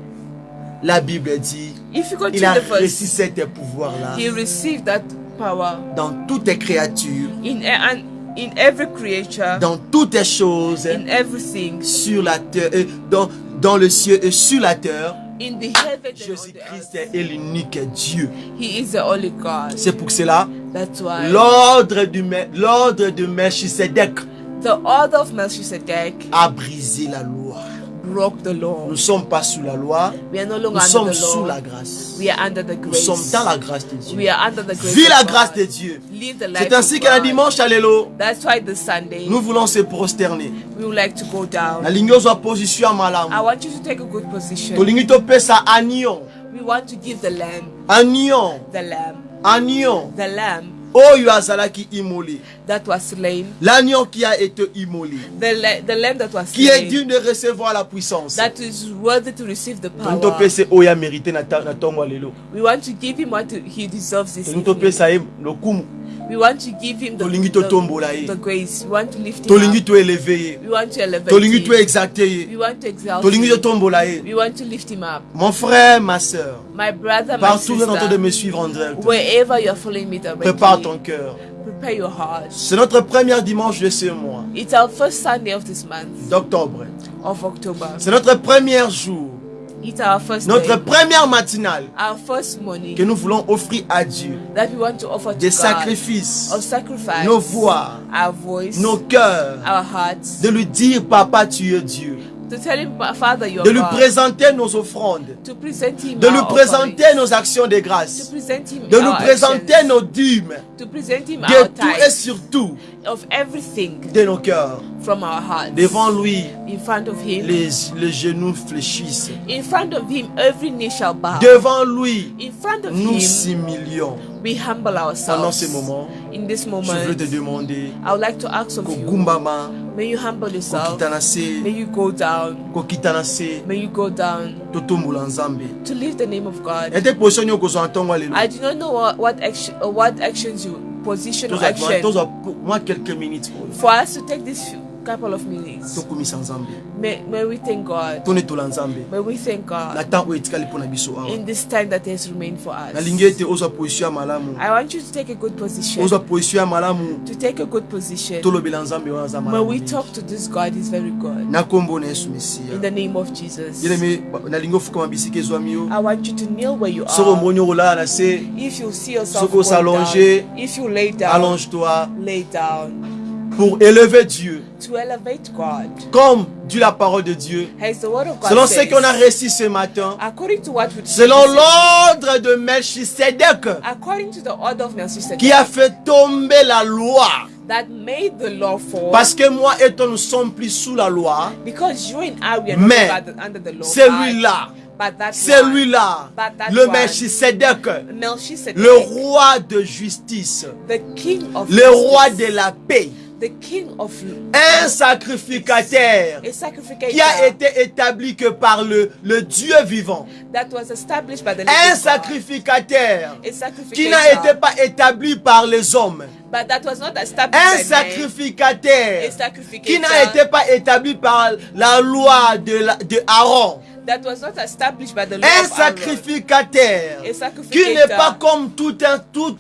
la Bible dit, If you il a continue the reçu verse, cet pouvoir-là he received that power dans toutes les créatures, in every creature, dans toutes les choses, in everything, sur la terre, et dans le ciel et sur la terre. in the heavens and on the Jésus-Christ earth. est l'unique Dieu. He is the only God. C'est pour cela, That's why l'ordre de Melchisedec the order of Melchizedek a brisé la loi. broke the law. Nous ne sommes pas sous la loi, We are no nous longer sommes under the sous law. la grâce. We are under the Nous grace. sommes dans la grâce de Dieu. We are under the grace. Vis la of grâce God. de Dieu. Live the life C'est ainsi of que le God. dimanche, alléluia, That's why this Sunday nous voulons se prosterner. we would like to go down. La ligne soit position à I malamu. want you to take a good position. Tolingi to pesa agneau, We want to give the lamb, agneau, the lamb, agneau. the lamb Oyo azalaki immolé. that was slain, L'agneau qui a été immolé, the lamb that was qui est slain, digne de recevoir la puissance. that is worthy to receive the Tolingi to power. pesa oya mérité na tongo lelo. We want to give him what he deserves this Tolingi to evening. pesa ye lokumu. We want to give him Tolingi to tombola ye. the grace. We want to lift him Tolingi up. to élever ye. We want to elevate Tolingi to him. exalter ye. We want to exalt Tolingi to him. tombola ye. We want to lift him up. Mon frère, ma soeur, My brother, my partout où vous êtes en train de sister, me suivre en direct, wherever you're following me prépare ton directly, cœur. prepare your heart. C'est notre premier dimanche de ce mois It's our first Sunday of this month, d'octobre. of October. C'est notre premier jour, It's our first notre day, première matinale our first morning que nous voulons offrir à Dieu. that we want to offer to Des God sacrifices, of sacrifice, nos voix, our voice, nos cœurs, our hearts, de lui dire, Papa, tu es Dieu. to tell him, Father, you De are lui God, présenter nos offrandes, to present him de lui our présenter offerings, nos actions de to grâce, present him de nous our présenter actions, nos dîmes, to present him de our tout et tithes, surtout of everything de nos cœurs. from our hearts. Devant lui, In front of him, les genoux fléchissent. in front of him, every knee shall bow. Devant lui, In front of nous him, s'humilions. we humble Pendant ourselves. ce moment, In this je veux moment, te demander, I would like to ask of you, Kogumbama, May you humble yourself. kokita na se, May you go down. kokita na se, May you go down totombola nzambe. to lift the name of God. Ete position yo kozwa ntongo lelo. I do not know what actions you position or action Tozwa moi quelques minutes for us to take this couple of minutes. tokomisa nzambe. May we thank God. Tonetola nzambe. May we thank Na God temps oyo etikali mpona biso awa. in this time that has remained for us. Nalingi ete ozwa position ya malamu. I want you to take a good position. Ozwa position ya malamu. To take a good position. Tolobela nzambe wana za May malamu. we talk to this God is very good. Na kombo na Yesu In Mesia. the name of Jesus. Yeleme nalingi ofukama bisika ezwami yo. I want you to kneel where you Soko are. moni olala na se. If you see yourself Soko going s'allonger, down, if you lay down, Allonge-toi lay down. pour élever Dieu. To elevate God. Comme dit la parole de Dieu. As the word of God Selon ce says, qu'on a reçu ce matin. according to what we Selon l'ordre de Melchisedec. according to the order of Melchizedek, Qui a fait tomber la loi. that made the law fall. Parce que moi et toi nous sommes plus sous la loi. Because you and I we are Mais not under the law. celui-là, but that celui-là, But that le one, Melchisedec, Melchizedek, le roi de justice, the king of le justice, roi de la paix, the king of un sacrificateur a sacrificator qui a été établi que par le Dieu vivant, that was established by the living un God. sacrificateur A sacrificator qui n'a été pas établi par les hommes, but that was not established un by sacrificateur man. A sacrificator qui n'a été pas établi par la loi de Aaron, that was not established by the law un of Aaron. sacrificateur A sacrificator qui n'est pas comme tous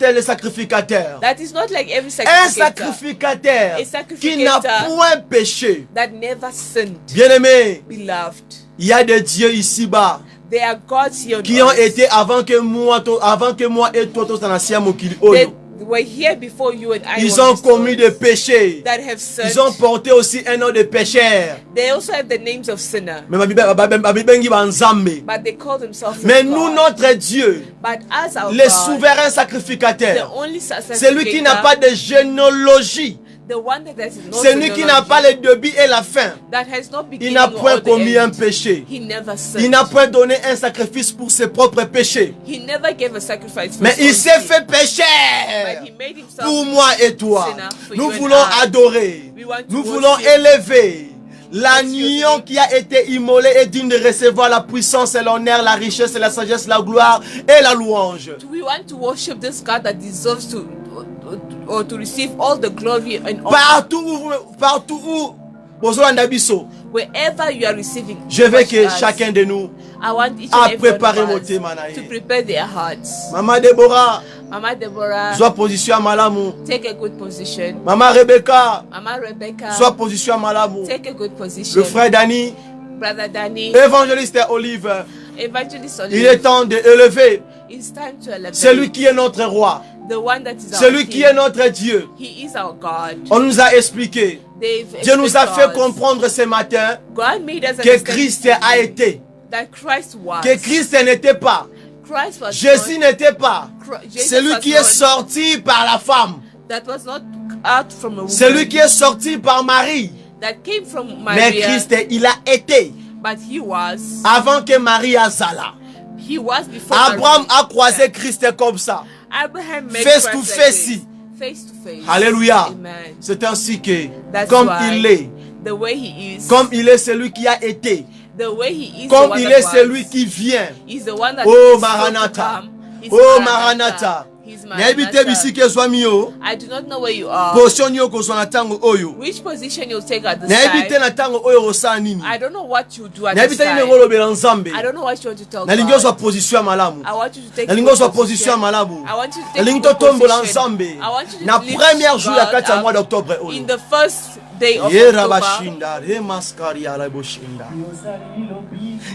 les sacrificateurs, that is not like every un sacrificator sacrificateur A qui sacrificator n'a point péché. that never sinned. Bien-aimé, Beloved, il y a des dieux ici-bas there are gods here on qui ont earth. été avant que moi et toi, tous en mokili They oyo. were here before you and I. Ils were ont commis des péchés. that have sinned. Ils ont porté aussi un nom de pécheur. They also have the names of sinner, Mais babibengi banzambe. but they call themselves. Mais God. nous, notre Dieu, But as our le God, souverain the sacrificateur, only celui qui n'a pas de généalogie, the one that has no celui qui n'a pas le début et la fin, that has not il beginning n'a or point the commis un end. péché. He never Il sinned. n'a point donné un sacrifice pour ses propres péchés. He never gave a sacrifice for Mais his il own s'est sin. fait But pécheur he made himself pour moi et toi. sinner for Nous you and voulons I. adorer. We want to Nous voulons worship. élever l'agneau qui a été immolé est digne de recevoir la puissance et l'honneur, la richesse et la sagesse, la gloire et la louange. We want to worship this God that deserves to receive all the glory and honor. Partout où bozolanda biso, Wherever you are receiving, je veux que us, chacun de nous I want each a and every one préparé of us motema na ye. to prepare their hearts. Maman Deborah, Mama Deborah, soit position à malamu. take a good position. Maman Rebecca, Mama Rebecca, soit position à malamu. take a good position. Le frère Danny, Brother Danny, évangéliste Olive, Evangelist il est Olive, temps d'élever it's time to elevate celui qui est notre roi, the one that is our celui qui King. est notre Dieu. He is our God. On nous a expliqué, They've Dieu nous a explained fait to us. comprendre ce matin God made us que understand Christ a été, that Christ was. que Christ n'était pas, Christ was Jésus not, n'était pas, Jesus celui was qui not, est sorti par la femme, that was not out from a woman, celui qui est sorti par Marie. that came from Mais Maria, Christ, il a été but he was Marie azala. before Abraham Maria. a croisé Christ comme ça. Abraham made Face Christ to like face. this. Face to face. Alléluia. Amen. C'est ainsi que, That's comme why il est, the way he is, comme il est celui qui a été, the way he is, comme the one il that est celui was, qui vient. is the one that Oh is still to Maranatha. come. He's Oh Maranatha. He's Nayebite Maranatha. bisiki ezwami yo. I do not know where you are. Position yo kozwa na tango oyo. Which position you'll take at this Nayebite time. na tango oyo osala nini. I don't know what you do at this Nayebite nini time. ngolobela nzambe. I don't know what you want to tell Nalingi God. ozwa position ya malamu. I want you to take Nalingi good ozwa position ya malamu. I want you to take Nalingi good totombola position. nzambe. I want you to Na lift première jour ya God kati ya up mois d'octobre in oyo. the first day of Yera October. bashinda, remaskari ya raboshinda.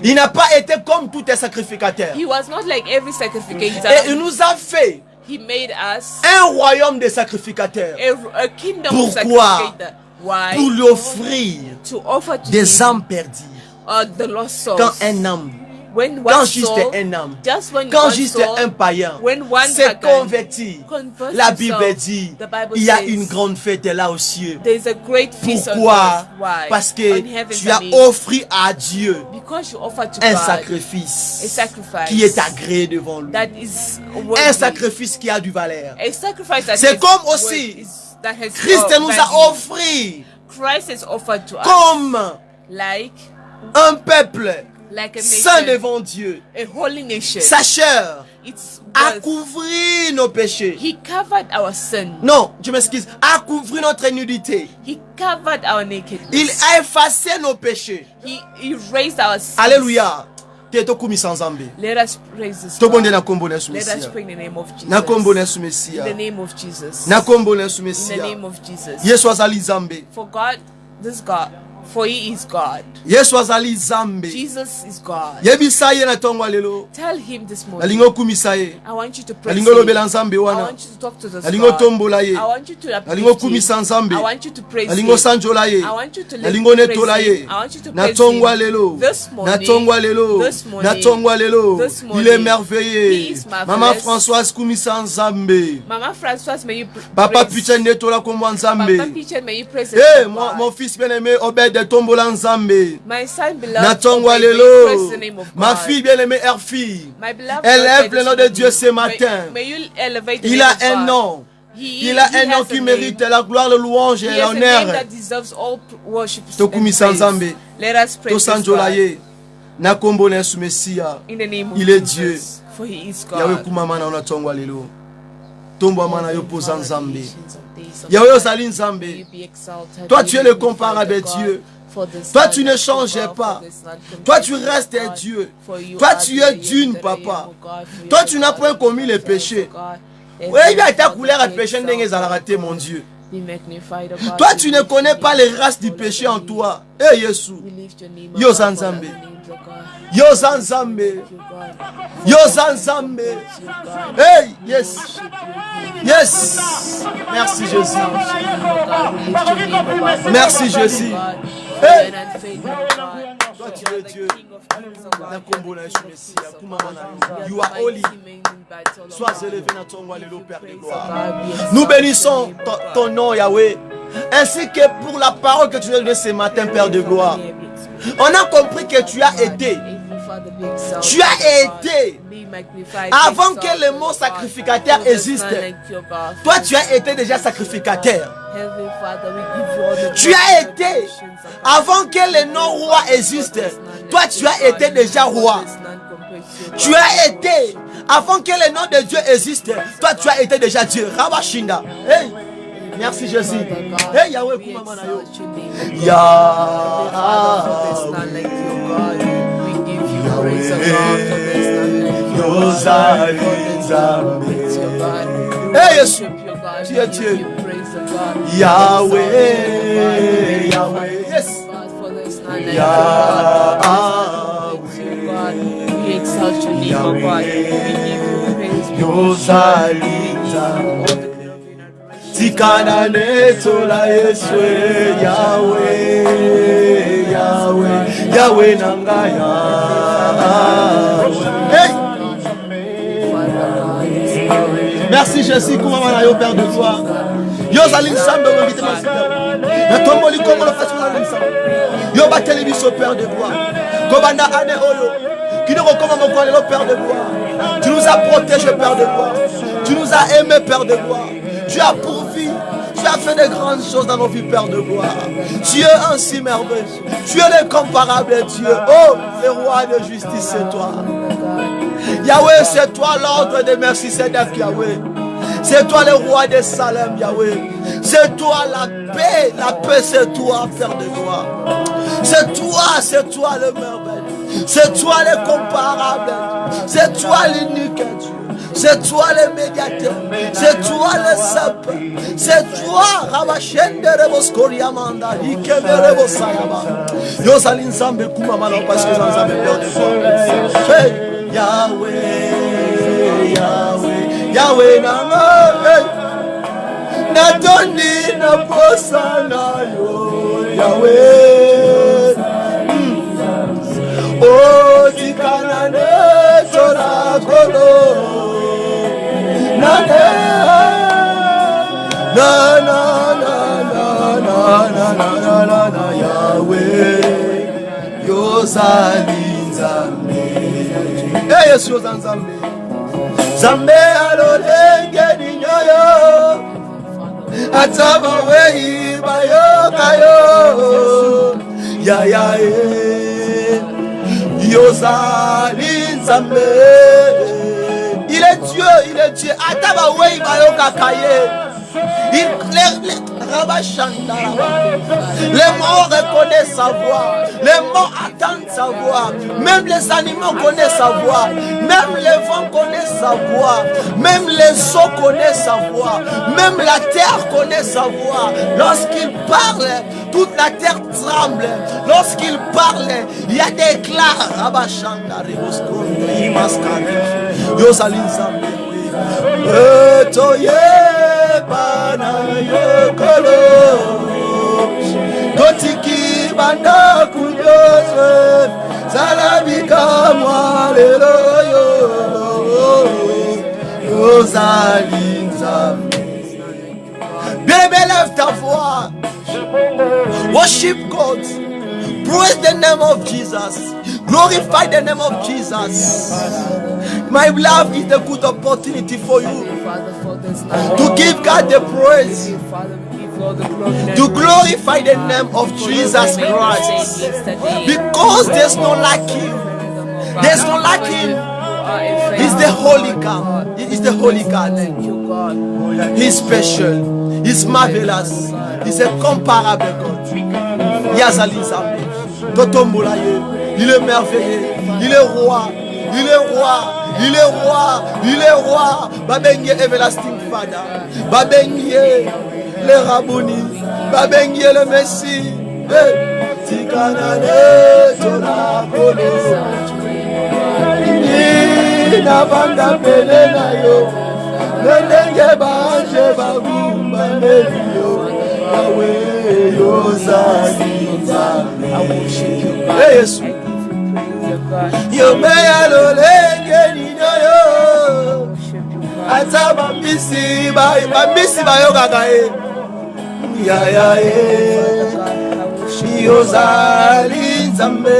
Il n'a pas été comme tous les sacrificateurs. He was not like every sacrificator. Et il nous a fait He made us un royaume de sacrificateurs a kingdom of Pourquoi? sacrificator. Why? pour lui offrir To offer to des him, âmes perdues. the lost souls. Quand un homme, when quand one juste soul, un homme, just when quand one juste soul un païen when one s'est pagan converti, converts la himself, Bible dit, the Bible il y a says, une grande fête là aux cieux. there's a great feast on Pourquoi? earth. Why? Parce On que heaven's tu as army. offert à Dieu Because you offer to un God sacrifice a sacrifice qui est agréé devant lui. that is Un worthy. sacrifice qui a du valeur. A sacrifice that C'est is comme worth- aussi that has Christ nous value. a offert Christ has offered to us comme like un peuple a saint nation, devant Dieu. a holy nation. Sa chair It's a birth. couvert nos péchés. He covered our sin. Non, je m'excuse. A couvert notre nudité. He covered our nakedness. Il a effacé nos péchés. He erased our sins. Alléluia. Teto kumi sanzambe. Let us praise this Tobonde God. na kombo na Let us Mesia. pray in the name of Jesus. Na kombo na In the Mesia. name of Jesus. Na kombo na In the Mesia. name of Jesus. Yesu azali zambe. For God, this God, for He is God. Yesu azali zambe. Jesus is God. Yebisa ye na tongo lelo. Tell Him this morning. Nalingo kumisa ye. I want you to praise Nalingo Him. lobela nzambe I wana. want you to talk to this Nalingo God. tombola ye. I want you to Nalingo uplift Him. kumisa nzambe. I want you to praise Nalingo Him. sanjola ye. I want you to Nalingo praise netola Him. ye. I want you to Na praise tongwa Him. lelo. This Na morning, tongwa lelo. this morning, Na tongwa lelo. this morning, Il est merveilleux. He is marvelous. Maman Françoise kumisa nzambe. Mama Françoise, may you Papa praise. Picha netola komwa nzambe. Papa Picha, may you praise Eh, the mon fils bien-aimé Obed de tombola nzambe. My son beloved, Na tongwa Obed, may you praise lelo. the name of Ma God. fille bien-aimée Erfi. My beloved, Élève Obed, le nom this de Dieu morning, ce matin. May you elevate the Il name a of un God. nom. He Il a un nom has qui a mérite name. la gloire, le louange et He has a name l'honneur. that deserves all worship and Tokumi praise. sanzambe. Let us praise this Tosanjola God ye. Na kombo na Yesu Mesia. in the name of Il est Jesus, Dieu. for He is Yawe God. kumama na ona tongwa lelo. Tombo mana yo poza nzambe. Nations of days of Yawe God, ozali may nzambe. you be exalted, Toi, may tu you es le be glorified, comparable O God, Dieu. for this Toi, land tu ne of changes God, pas. for this land Toi, tu compared restes to God, Dieu. for you Toi, are tu the es I am d'une, that I am, papa. O God, for you Toi, are tu the n'as God point of commis les universe, péchés. O God. Oui, il a ta Father, couleur à be péché exalted, n'est raté, O mon God. Dieu. Be magnified, O God. Toi, We tu ne lift connais your pas name, les O races God, du for péché en the toi. Eh, Yesu. We lift your name, Yo O God, for the Zanzambe. names, O God. Yo Zanzambe. Thank you, God. Yo Zanzambe. Thank you, God. Hey, We yes. worship you, we Yes. Merci Jésus. exalt your name, O God. We lift your name above Merci, all, Jésus. God. Hey. For you're not faithful, O God. Toi, tu You are es the Dieu. King of kings, O God. Na You kombo are na the Yesu King of Mesia. kings, O Kumama na God. yo. You You are are the holy. mighty man in battle, O Sois God. élevé dans ton roi, Give le you Père de praise, O gloire. God. We Nous exalt bénissons your name, O ton God. nom, Yahweh, ainsi que pour la parole que tu nous as donnée ce matin, Père de gloire. On a compris que tu as été. Tu as été. Avant que le mot sacrificateur existe, toi tu as été déjà sacrificateur. Tu as été. Avant que le nom roi existe, toi tu as été déjà roi. Tu as été. Avant que le nom de Dieu existe, toi tu as été déjà Dieu. Rabashinda. Hey. Merci Jésus. Hey Yahweh Kumamana yo. Hey Yesu. Tu es Dieu. Yahweh. Yahweh. Yes. Yahweh. We exalt your name, O God. We give you praise. We Tikana netola Yesu Yahweh, Yahweh, Yahweh nangaya. Hey! Merci Jésus, comment yo Père de gloire. Yo zali nsambe ngite masika. Na tomboli kongo la façon la nsambe. Yo bateli biso Père de gloire. Kobanda ane oyo. Kino koma moko le Père de gloire. Tu nous as protégés Père de gloire. Tu nous as aimés Père de gloire. Tu as pourvu. Tu as fait de grandes choses dans nos vies, Père de gloire. Tu es ainsi merveilleux. Tu es l'incomparable Dieu. Oh, le roi de justice, c'est toi. Yahweh, c'est toi l'ordre de merci, c'est Yahweh. C'est toi le roi de Salem, Yahweh. C'est toi la paix c'est toi, Père de gloire. C'est toi le merveilleux. C'est toi le comparable. C'est toi l'unique Dieu. C'est toi le médiateur. C'est toi le sapin. C'est toi, Rabashende Reboskoriamanda, Ikebe Sayaba. Yo Salin Zambe Kumamano, parce que Zanzambe Père de gloire. Yahweh, Yahweh, Yahweh, Nanga, Natoni, Naposana, Yahweh. Oh, Tikanane, Chorakodo. Na na na na na na Yahweh Yozali Nzambe. Hey Yesu Nzambe. Zambe alolenge ninyoyo. ataba wei bayoka yo ya ya yozali nzambe. Il est Dieu ataba wei bayoka kaye. Les morts reconnaissent sa voix. Les morts attendent sa voix. Même les animaux connaissent sa voix. Même les vents connaissent sa voix. Même les eaux connaissent sa voix. Même la terre connaît sa voix. Lorsqu'il parle, toute la terre tremble. Lorsqu'il parle, il y a des éclats. Bana yokolo totiki banda kunyozwe salabika mwalelo yo yozalinzambe. Baby, lève ta voix, worship God, praise the name of Jesus, glorify the name of Jesus. My love is a good opportunity for you to give God the praise, to glorify the name of Jesus Christ, because there's no like Him. There's no like Him. He's the Holy God. He's the Holy God. He's special. He's marvelous. He's a comparable God. Yazalizame, Totombolaye. Il est merveilleux. Il est roi. Il est roi. Il est roi, il est roi. Babengie everlasting Father. Babengie le Rabouni. Babengie le Messie. Tikanane tona kolo. Ina banda pele na yo. Nenge banje bagumba nelio. Yahweh yozali nzambe. I worship you, God. Yes. Yo me alolenge nino yo ata bambisi bayo kaka ya ya yozali nzambe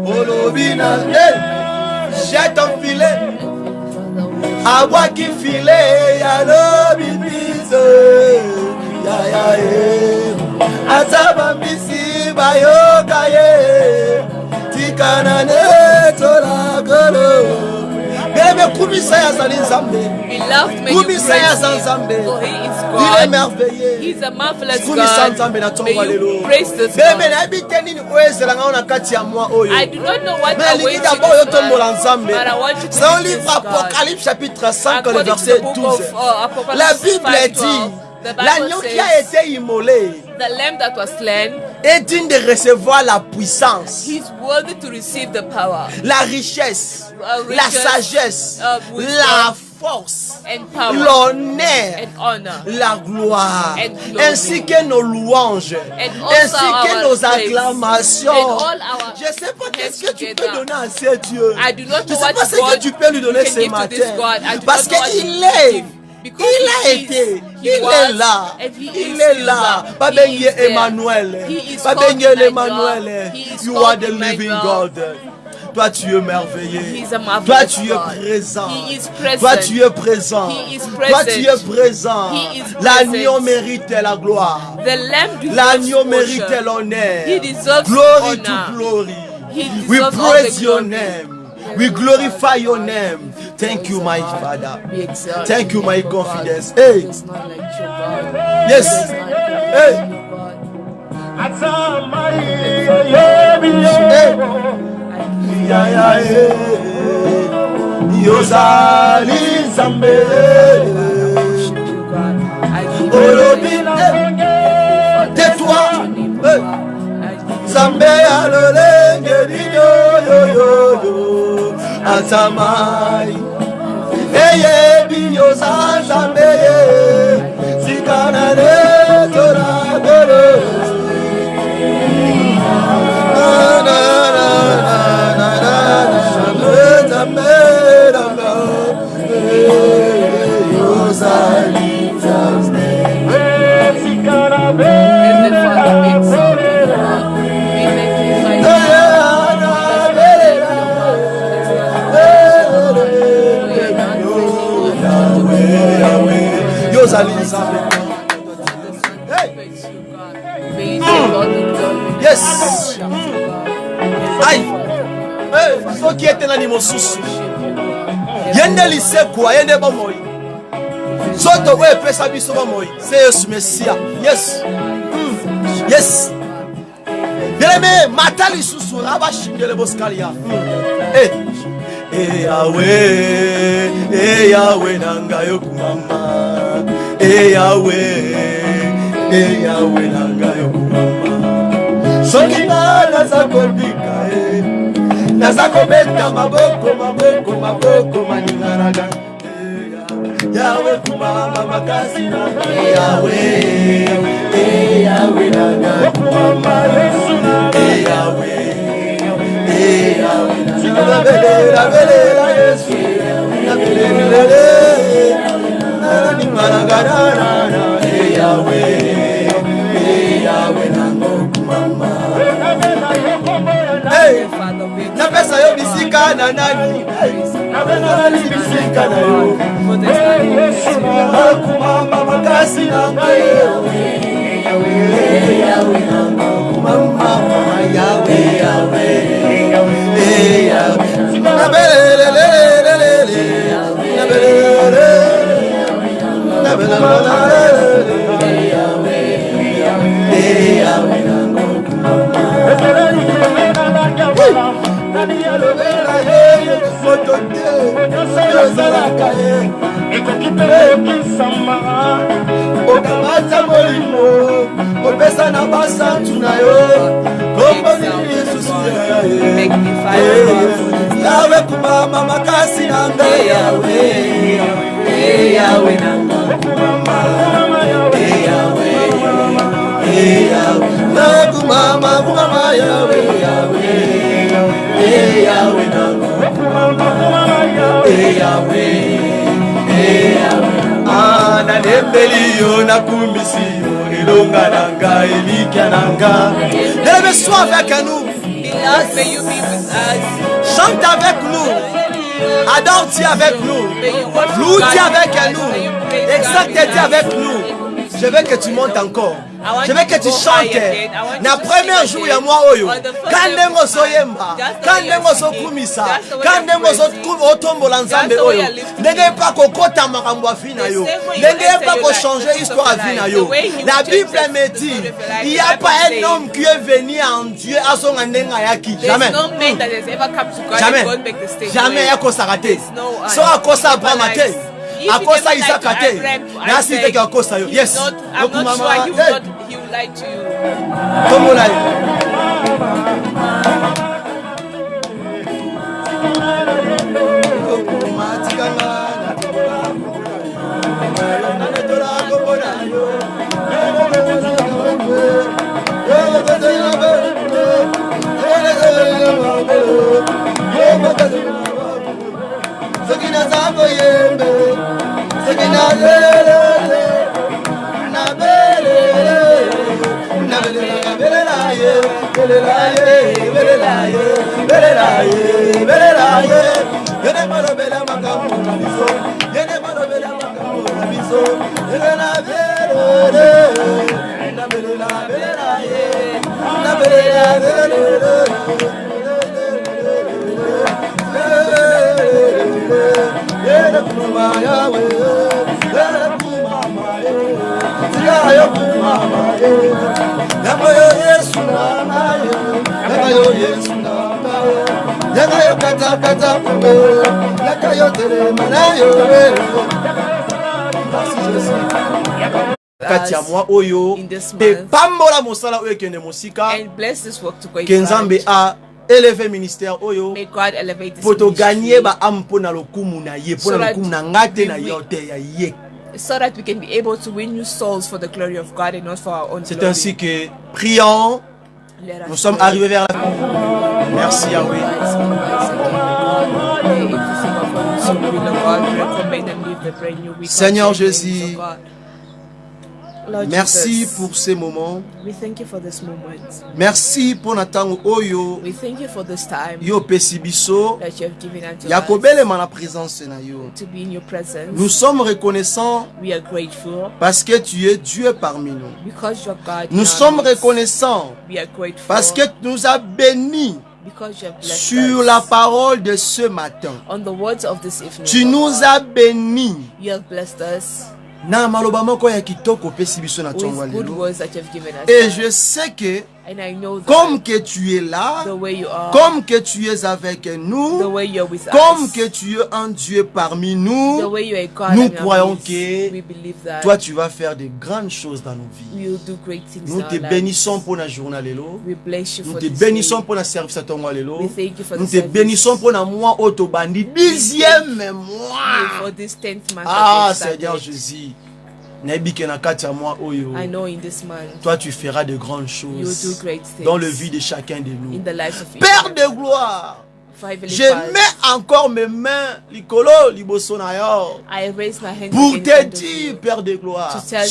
olobina jette ton filet abwaki filet ya lobibise ya ya ata bambisi bayoka ye tikanane tola golo bebe kumisa ya zali nzambe. Kumisa ya zali for He is il est God. merveilleux. He's a marvelous Kumisa nzambe na God. tongo May lelo you praise this bebe God. na ebite nini oyezela ngao na kati ya mwa oyo. I do not know what Mais I'm lingi waiting d'abord yo tombola for, nzambe. but I want you to C'est un praise livre this God. Apocalypse chapitre 5 le According to verset the book 12. of Apocalypse La Bible 5:12, dit the Bible l'agneau qui a says, été immolé the lamb that was slain est digne de recevoir la puissance, He's worthy to receive the power, la richesse, la riches, sagesse, wisdom, la force, and power, l'honneur, and honor, la gloire, and glory, ainsi que nos louanges, and also ainsi que our nos praise, acclamations. and all our Je ne sais pas qu'est-ce que tu peux together. donner à ce Dieu. I do not Je know ne sais what pas ce God que tu peux lui donner can ce give to this matin. God. I do Parce not know what qu'il he est. give. Because Il a he été, is, il est là, and he il is est still là. there. Pas He béni is there. Emmanuel, He is pas called béni Emmanuel. Emmanuel. He is You called are the living Emmanuel. God. Toi tu es merveilleux. He is a marvelous Toi tu es God. présent. He is present. Toi tu es présent. He is Toi present. tu es présent. He is L'agneau present. mérite la gloire. The lamb deserves L'agneau mérite worship. l'honneur. He deserves Glory honor. to glory. He We deserves all praise the your glory. name. We glorify your name. Thank you, my Father. Be exalted. Thank you, my God. confidence. Hey. There's none like your God. Yes. There's none like Hey. your God. Ya ya yozali zambe olobina tais-toi zambe alolenge yo yo yo yo atamai eye biyoza zambe sikanane toragoro Yahweh, Yahweh. Yes. Aïe. Ce qui est un animal sous. Yende lycée quoi, yende ba moi. Soto we pesa biso ba moi. C'est Yesu Messia. Yes. Yes. Bien-aimé, matali sous la ba shingele boskalia. Yahweh, Yahweh nanga yokumama. Yahweh nanga yokumama. Sokinga nazakobika nazakobeta maboko maningaraga. Yahweh kumama makasi nanga. Yahweh nanga yokumama. Yahweh la belle Yesu. La belle na pesa yo bisika na nani bisika na yo kumama makasi na okamata molimo opesa na basantu na yo Yahweh kumama makasi na ngai Yahweh nanga kumama kumama Yahweh nanga na nembeli yo na kumbisi yo elonga nanga elikya nanga. Lève sois avec nous. Beloved, may you be with us. Chante avec nous. Adore Dieu avec nous. Loue Dieu avec nous. Exalte Dieu avec nous. Je veux que tu montes encore. Je veux que tu chantes. Na premier jour ya moi oyo. Kandengo soyemba. Kandengo sokumisa. Kandengo sotombola nzambe oyo. Ndenge pas kokota makambo afina yo. Ndenge pas ko changer histoire afina yo. La Bible me dit, il n'y a pas un homme qui est venu en Dieu à son ndenga yaki. Jamais. Jamais. Jamais yako sarate. So akosa Abraham te. Akosa Isaac te. Nasi te akosa yo. Yes. I'm not sure he would lie to you. Tomo lai. Katia moi oyo pe pambola mosala oyo kende mosika kenzambe a élevé ministère oyo poto gagner ba ampo na lokumu na ye pona lokumu na ngate na yote ya ye, so that we can be able to win new souls for the glory of God and not for our own c'est glory. ainsi que prions. Nous sommes arrivés vers la fin. Merci Yahweh. Seigneur Jésus, Lord Merci Jesus, pour ces moments. we thank you for this moment. Merci pour Natango Oyo. We thank you for this time Yo pesibiso. that you have given unto Yakobele us ma la présence na yo. to be in your presence. Nous sommes reconnaissants We are grateful parce que tu es Dieu parmi nous. because you're God. Nous in our sommes midst. reconnaissants We are grateful parce que tu nous as bénis because you have blessed sur us. la parole de ce matin. On the words of this evening, Tu Lord nous God, as bénis. you have blessed us Na maloba moko ya kitoko pesi biso na tongo with good lelo. words that you have given us. Et je sais que And I know that comme que tu es là, the way you are, comme que tu es avec the nous, way you're with comme us, que tu es un Dieu parmi the nous, way you are God, nous in our croyons midst, que we believe that toi tu vas faire de grandes choses dans nos vies. we will do great things Nous in te our lives. bénissons pour la journée lelo. We bless you Nous for te this bénissons day. pour la service à ton lelo. We thank you for Nous the te service. bénissons pour la mois autobandi 10e You mois. for this 10th month Ah that you Seigneur started. Jésus. Naibike na kati ya mois oyo. I know in this month Toi tu feras de grandes you will do choses great things dans le vie de chacun de nous. in the lives of each Père and de every one. gloire, For Heavenly je Father, mets encore mes mains likolo liboso na yo I raise my hands pour in te front of dire, you. Père de gloire, to tell you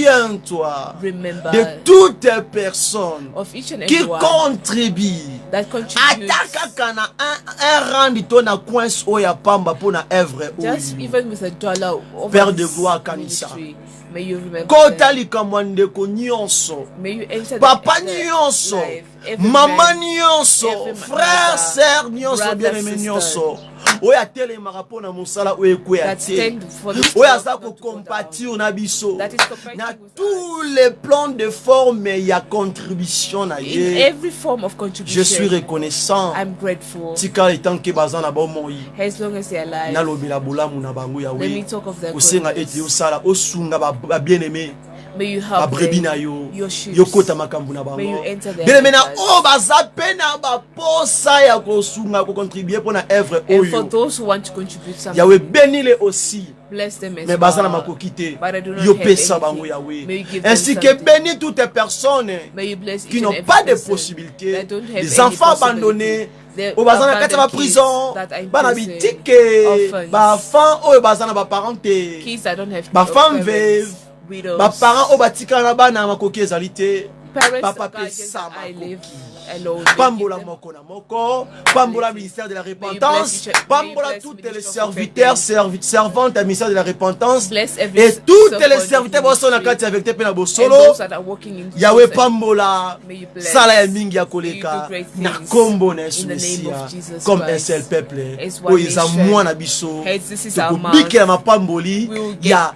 souviens-toi Remember de toutes les personnes of each and qui every one contribuent. that contributes, Ata kaka na un rand to na coince oya pamba pour na œuvre just oyo. even with $1 over Père de this gloire, Kanisa. ministry. May you remember Kota them. likambo ndeko nyonso. May you enter Papa the nyonso, life, every maman man, nyonso, every frère, mother, sœur nyonso, brother, bien-aimé sister, nyonso. Oyo atelemaka mpo na mosala oyo ekweya that te. stand for this Oyo work, aza not to go down. kocompatir na biso. That is comparing Na with tous les plans de forme ya contribution na In ye. every form of Je contribution, suis reconnaissant. I'm grateful. Tika etanke baza na bomoi. As long as they're alive, Nalobela bolamu na bango let me yawe. talk of their Osenga goodness. ete osala osunga ba bien-aimé. May you help Babrebi na them, yo. your shoes. Yokota makambo na bango. May you enter their Bien-aimé na matters. o baza pe na baposa ya kosunga ko contribuer pour na œuvre And for oyo. those who want to contribute something, Yawe bénis-les aussi. bless them as Mais baza na well. makoki te. But I do not Yo have pesa anything. bango Yawe. May you give them Ainsi que something. bénis toutes les personnes May you bless qui each and n'ont every pas de person possibilités. that don't have Les any enfants possibility. abandonnés. The Oyo baza na kati ya ba abandoned prison. kids that are in Bana prison, bitike. orphans. Ba enfants oyo baza na ba parents te. kids that don't have Ba femme parents, veuve. widows, Ba parents oyo batikala na bana makoki ezali te. parents Papa that guardians that I Pesa live makoki. alone. Pambola May you give them- moko na moko, pambola ministère de la repentance, bless each- pambola may you toutes bless les ministry of serviteurs, servantes à ministère de la repentance, Bless every et toutes servant les of serviteurs bosso na ministry. kati avec te pe na And bosolo, those that are working in Yahweh schools and- pambola, May you bless. sala ya mingi ya May you koleka, do great na things kombo na in Yesu the name Messia, of Jesus comme un Christ. seul peuple, As one oyo eza nation. mwana biso, As this is our tokobikela mapamboli, We will get- ya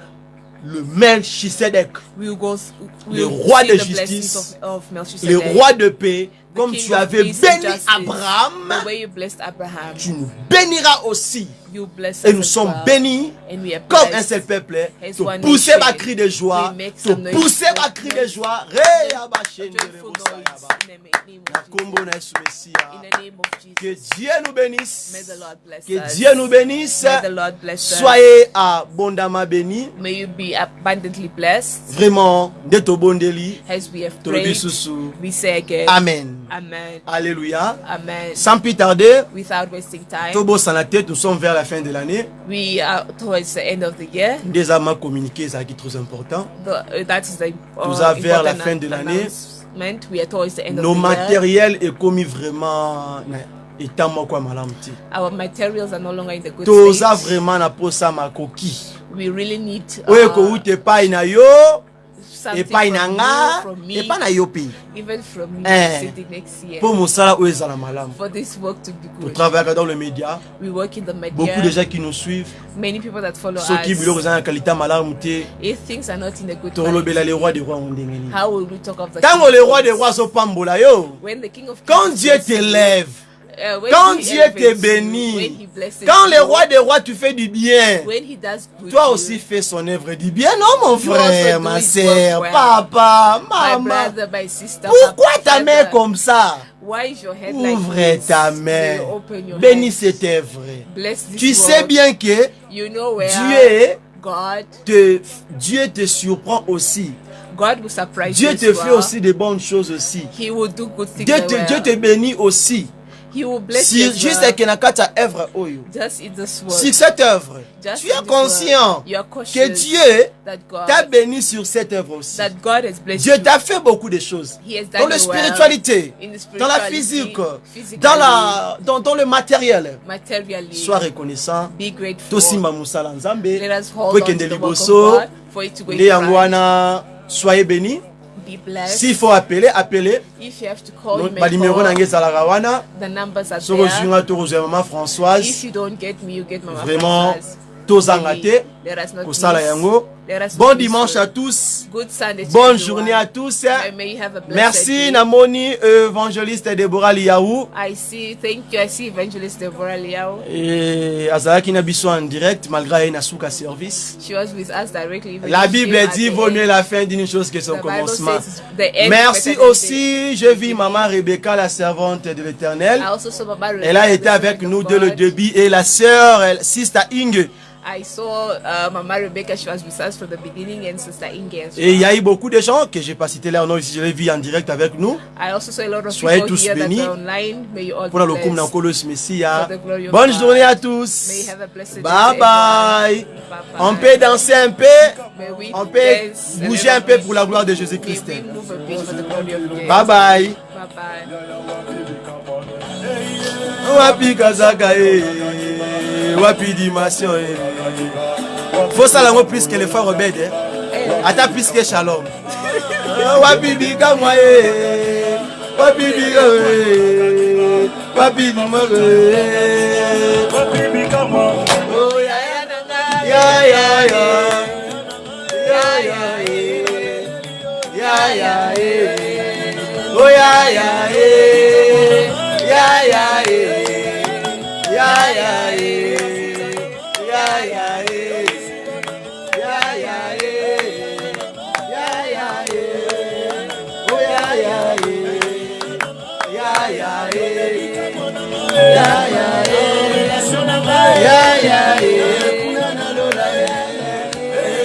le Melchisedec, We will go. We Le will roi see de the blessings justice, of le Melchizedek, roi de paix, the comme King tu of avais peace and béni justice. Abraham, The way you blessed Abraham, tu nous béniras aussi. you bless Et us nous as sommes well. bénis And we are comme blessed. un seul peuple. As Tu one pousser nation. ma cri de joie. We make Tu some noise. pousser ma cri de joie. Re yaba A shende joyful rebo noise sayaba. in the name Na of kombo na Jesus. Yesu Messia. In the name of Que Jesus. Dieu nous bénisse. May the Lord bless Que us. Dieu nous bénisse. May the Lord bless us. Soyez abondamment bénis. May you be abundantly blessed. Vraiment, de to bondeli. As we have Tolobi prayed, susu. we say again, Amen. Amen. Alléluia. Amen. Sans plus tarder, Without wasting time, Tobo sans la tête, nous sommes vers la fin de l'année. we are towards the end of the year. Déjà, ma communiqué, c'est trop important. That is the Nous avons vers la important fin de l'année. announcement. We are towards the end Nos of the year. matériels est commis vraiment étant moi quoi malamti. Our materials are no longer in the good Toza state. vraiment na posa makoki. We really need Oye ko ute pa na yo, something e pa na from nga, you, from e me, pa na yo pe. even from me sitting next year. Pour mosala oyo ezala malamu. For this work to be On good. travaille dans le média. We work in the media. Beaucoup de gens qui nous suivent. Many people that follow Ceux qui us. biloko za na qualité malamu te. If things are not in a good Tolobela quality, les rois des rois on ndengeni. how will we talk of the Quand King le of roi des Kings? rois so pambola yo. When the King of Quand Kings Dieu blesses you, t'élève. when Quand he Dieu te elevates you, bénit, when he blesses quand le you, roi des rois tu fais du bien, when he does good toi to aussi you, fais son œuvre du bien, non mon You frère, also ma do it sœur, well. papa, my maman. brother, my sister, Pourquoi my ta main father, comme ça? why is your head like Ouvre this? ta May main. you open your Bénis hand. cette œuvre. Bless this Tu sais world. bien que You know where Dieu God te surprend aussi. God will surprise Dieu you te as fait well. aussi de bonnes choses aussi. He will do good things Dieu as well. te bénit aussi. He will bless Si you as juste well. que na kati ya œuvre oyo. Just in this Sur world. cette œuvre, Just tu es in this conscient world, you are que cautious Dieu that t'a God, béni sur cette œuvre aussi. that God has blessed Dieu you. t'a fait beaucoup de choses. He has done Dans la you well. spiritualité, In the dans la spirituality, physique, physically, dans le matériel. materially. Sois reconnaissant. Be grateful. Tosimba musala nzambe. Let us hold Pour on que to de the work of liboso. God for it to go Nde in yango front. wana, soyez bénis. Be blessed. S'il faut appeler, appelez. If you have to call, you may Ba numéro call. nange ezalaka wana. The numbers are Soko there. zinga to kozwa Maman If Françoise. you don't get me, you get Mama Vraiment, Françoise. tozanga te. Let us not Kosala miss. yango. Let us Bon not miss dimanche you. à tous. Good Sunday to Bonne everyone. journée à tous. And may you have a blessed Merci day. Namoni, évangéliste Deborah Liaou. I see. Thank you. I see Evangelist Deborah Liao. Et Azalaki na biso en direct malgré une souka service. She was with us directly. even La if she Bible came at dit the vaut end. mieux la fin d'une chose que son The Bible commencement. says the end Merci is better than aussi, je vis Maman Rebecca, la servante de l'Éternel. the- I also saw Mama Rebecca, Elle a the été avec servant nous of dès le God. début et la sœur, Sister Inge. I saw Mama Rebecca. She was with us from the beginning, and Sister Inge as Et il y well. a eu beaucoup de gens que j'ai pas cité leur nom ici, je les vis en direct avec nous. I also saw a lot of Soyez people tous here that bénis. were online. May you all Pour le be coup, blessed. Kolos Messia. For the glory of Bonne God. journée à May tous. you have a blessed day. Bye to bye. everyone. Bye-bye. On peut danser un peu. May we On peut dance a bouger un little peu bit. pour la gloire de May Jésus-Christ. we move a bit for the glory of God. Bye bye. Bye-bye. Wapi Kazaka wapi dimension faut ça lango plus que les frères Obed ata plus que Shalom wapi bika moi wapi bika wapi moi wapi bika moi oh ya ya ya ya ya oh ya ya ya ya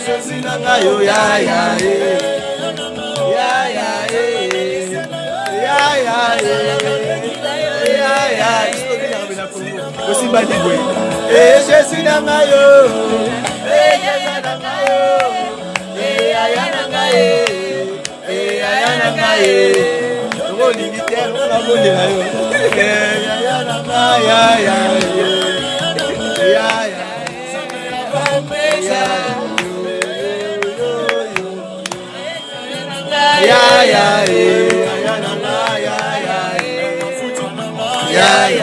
Jésus nangayo, Jésus nangayo, aya nangaye, tongo limiter, tongo bonde nayo, aya nangaya, ya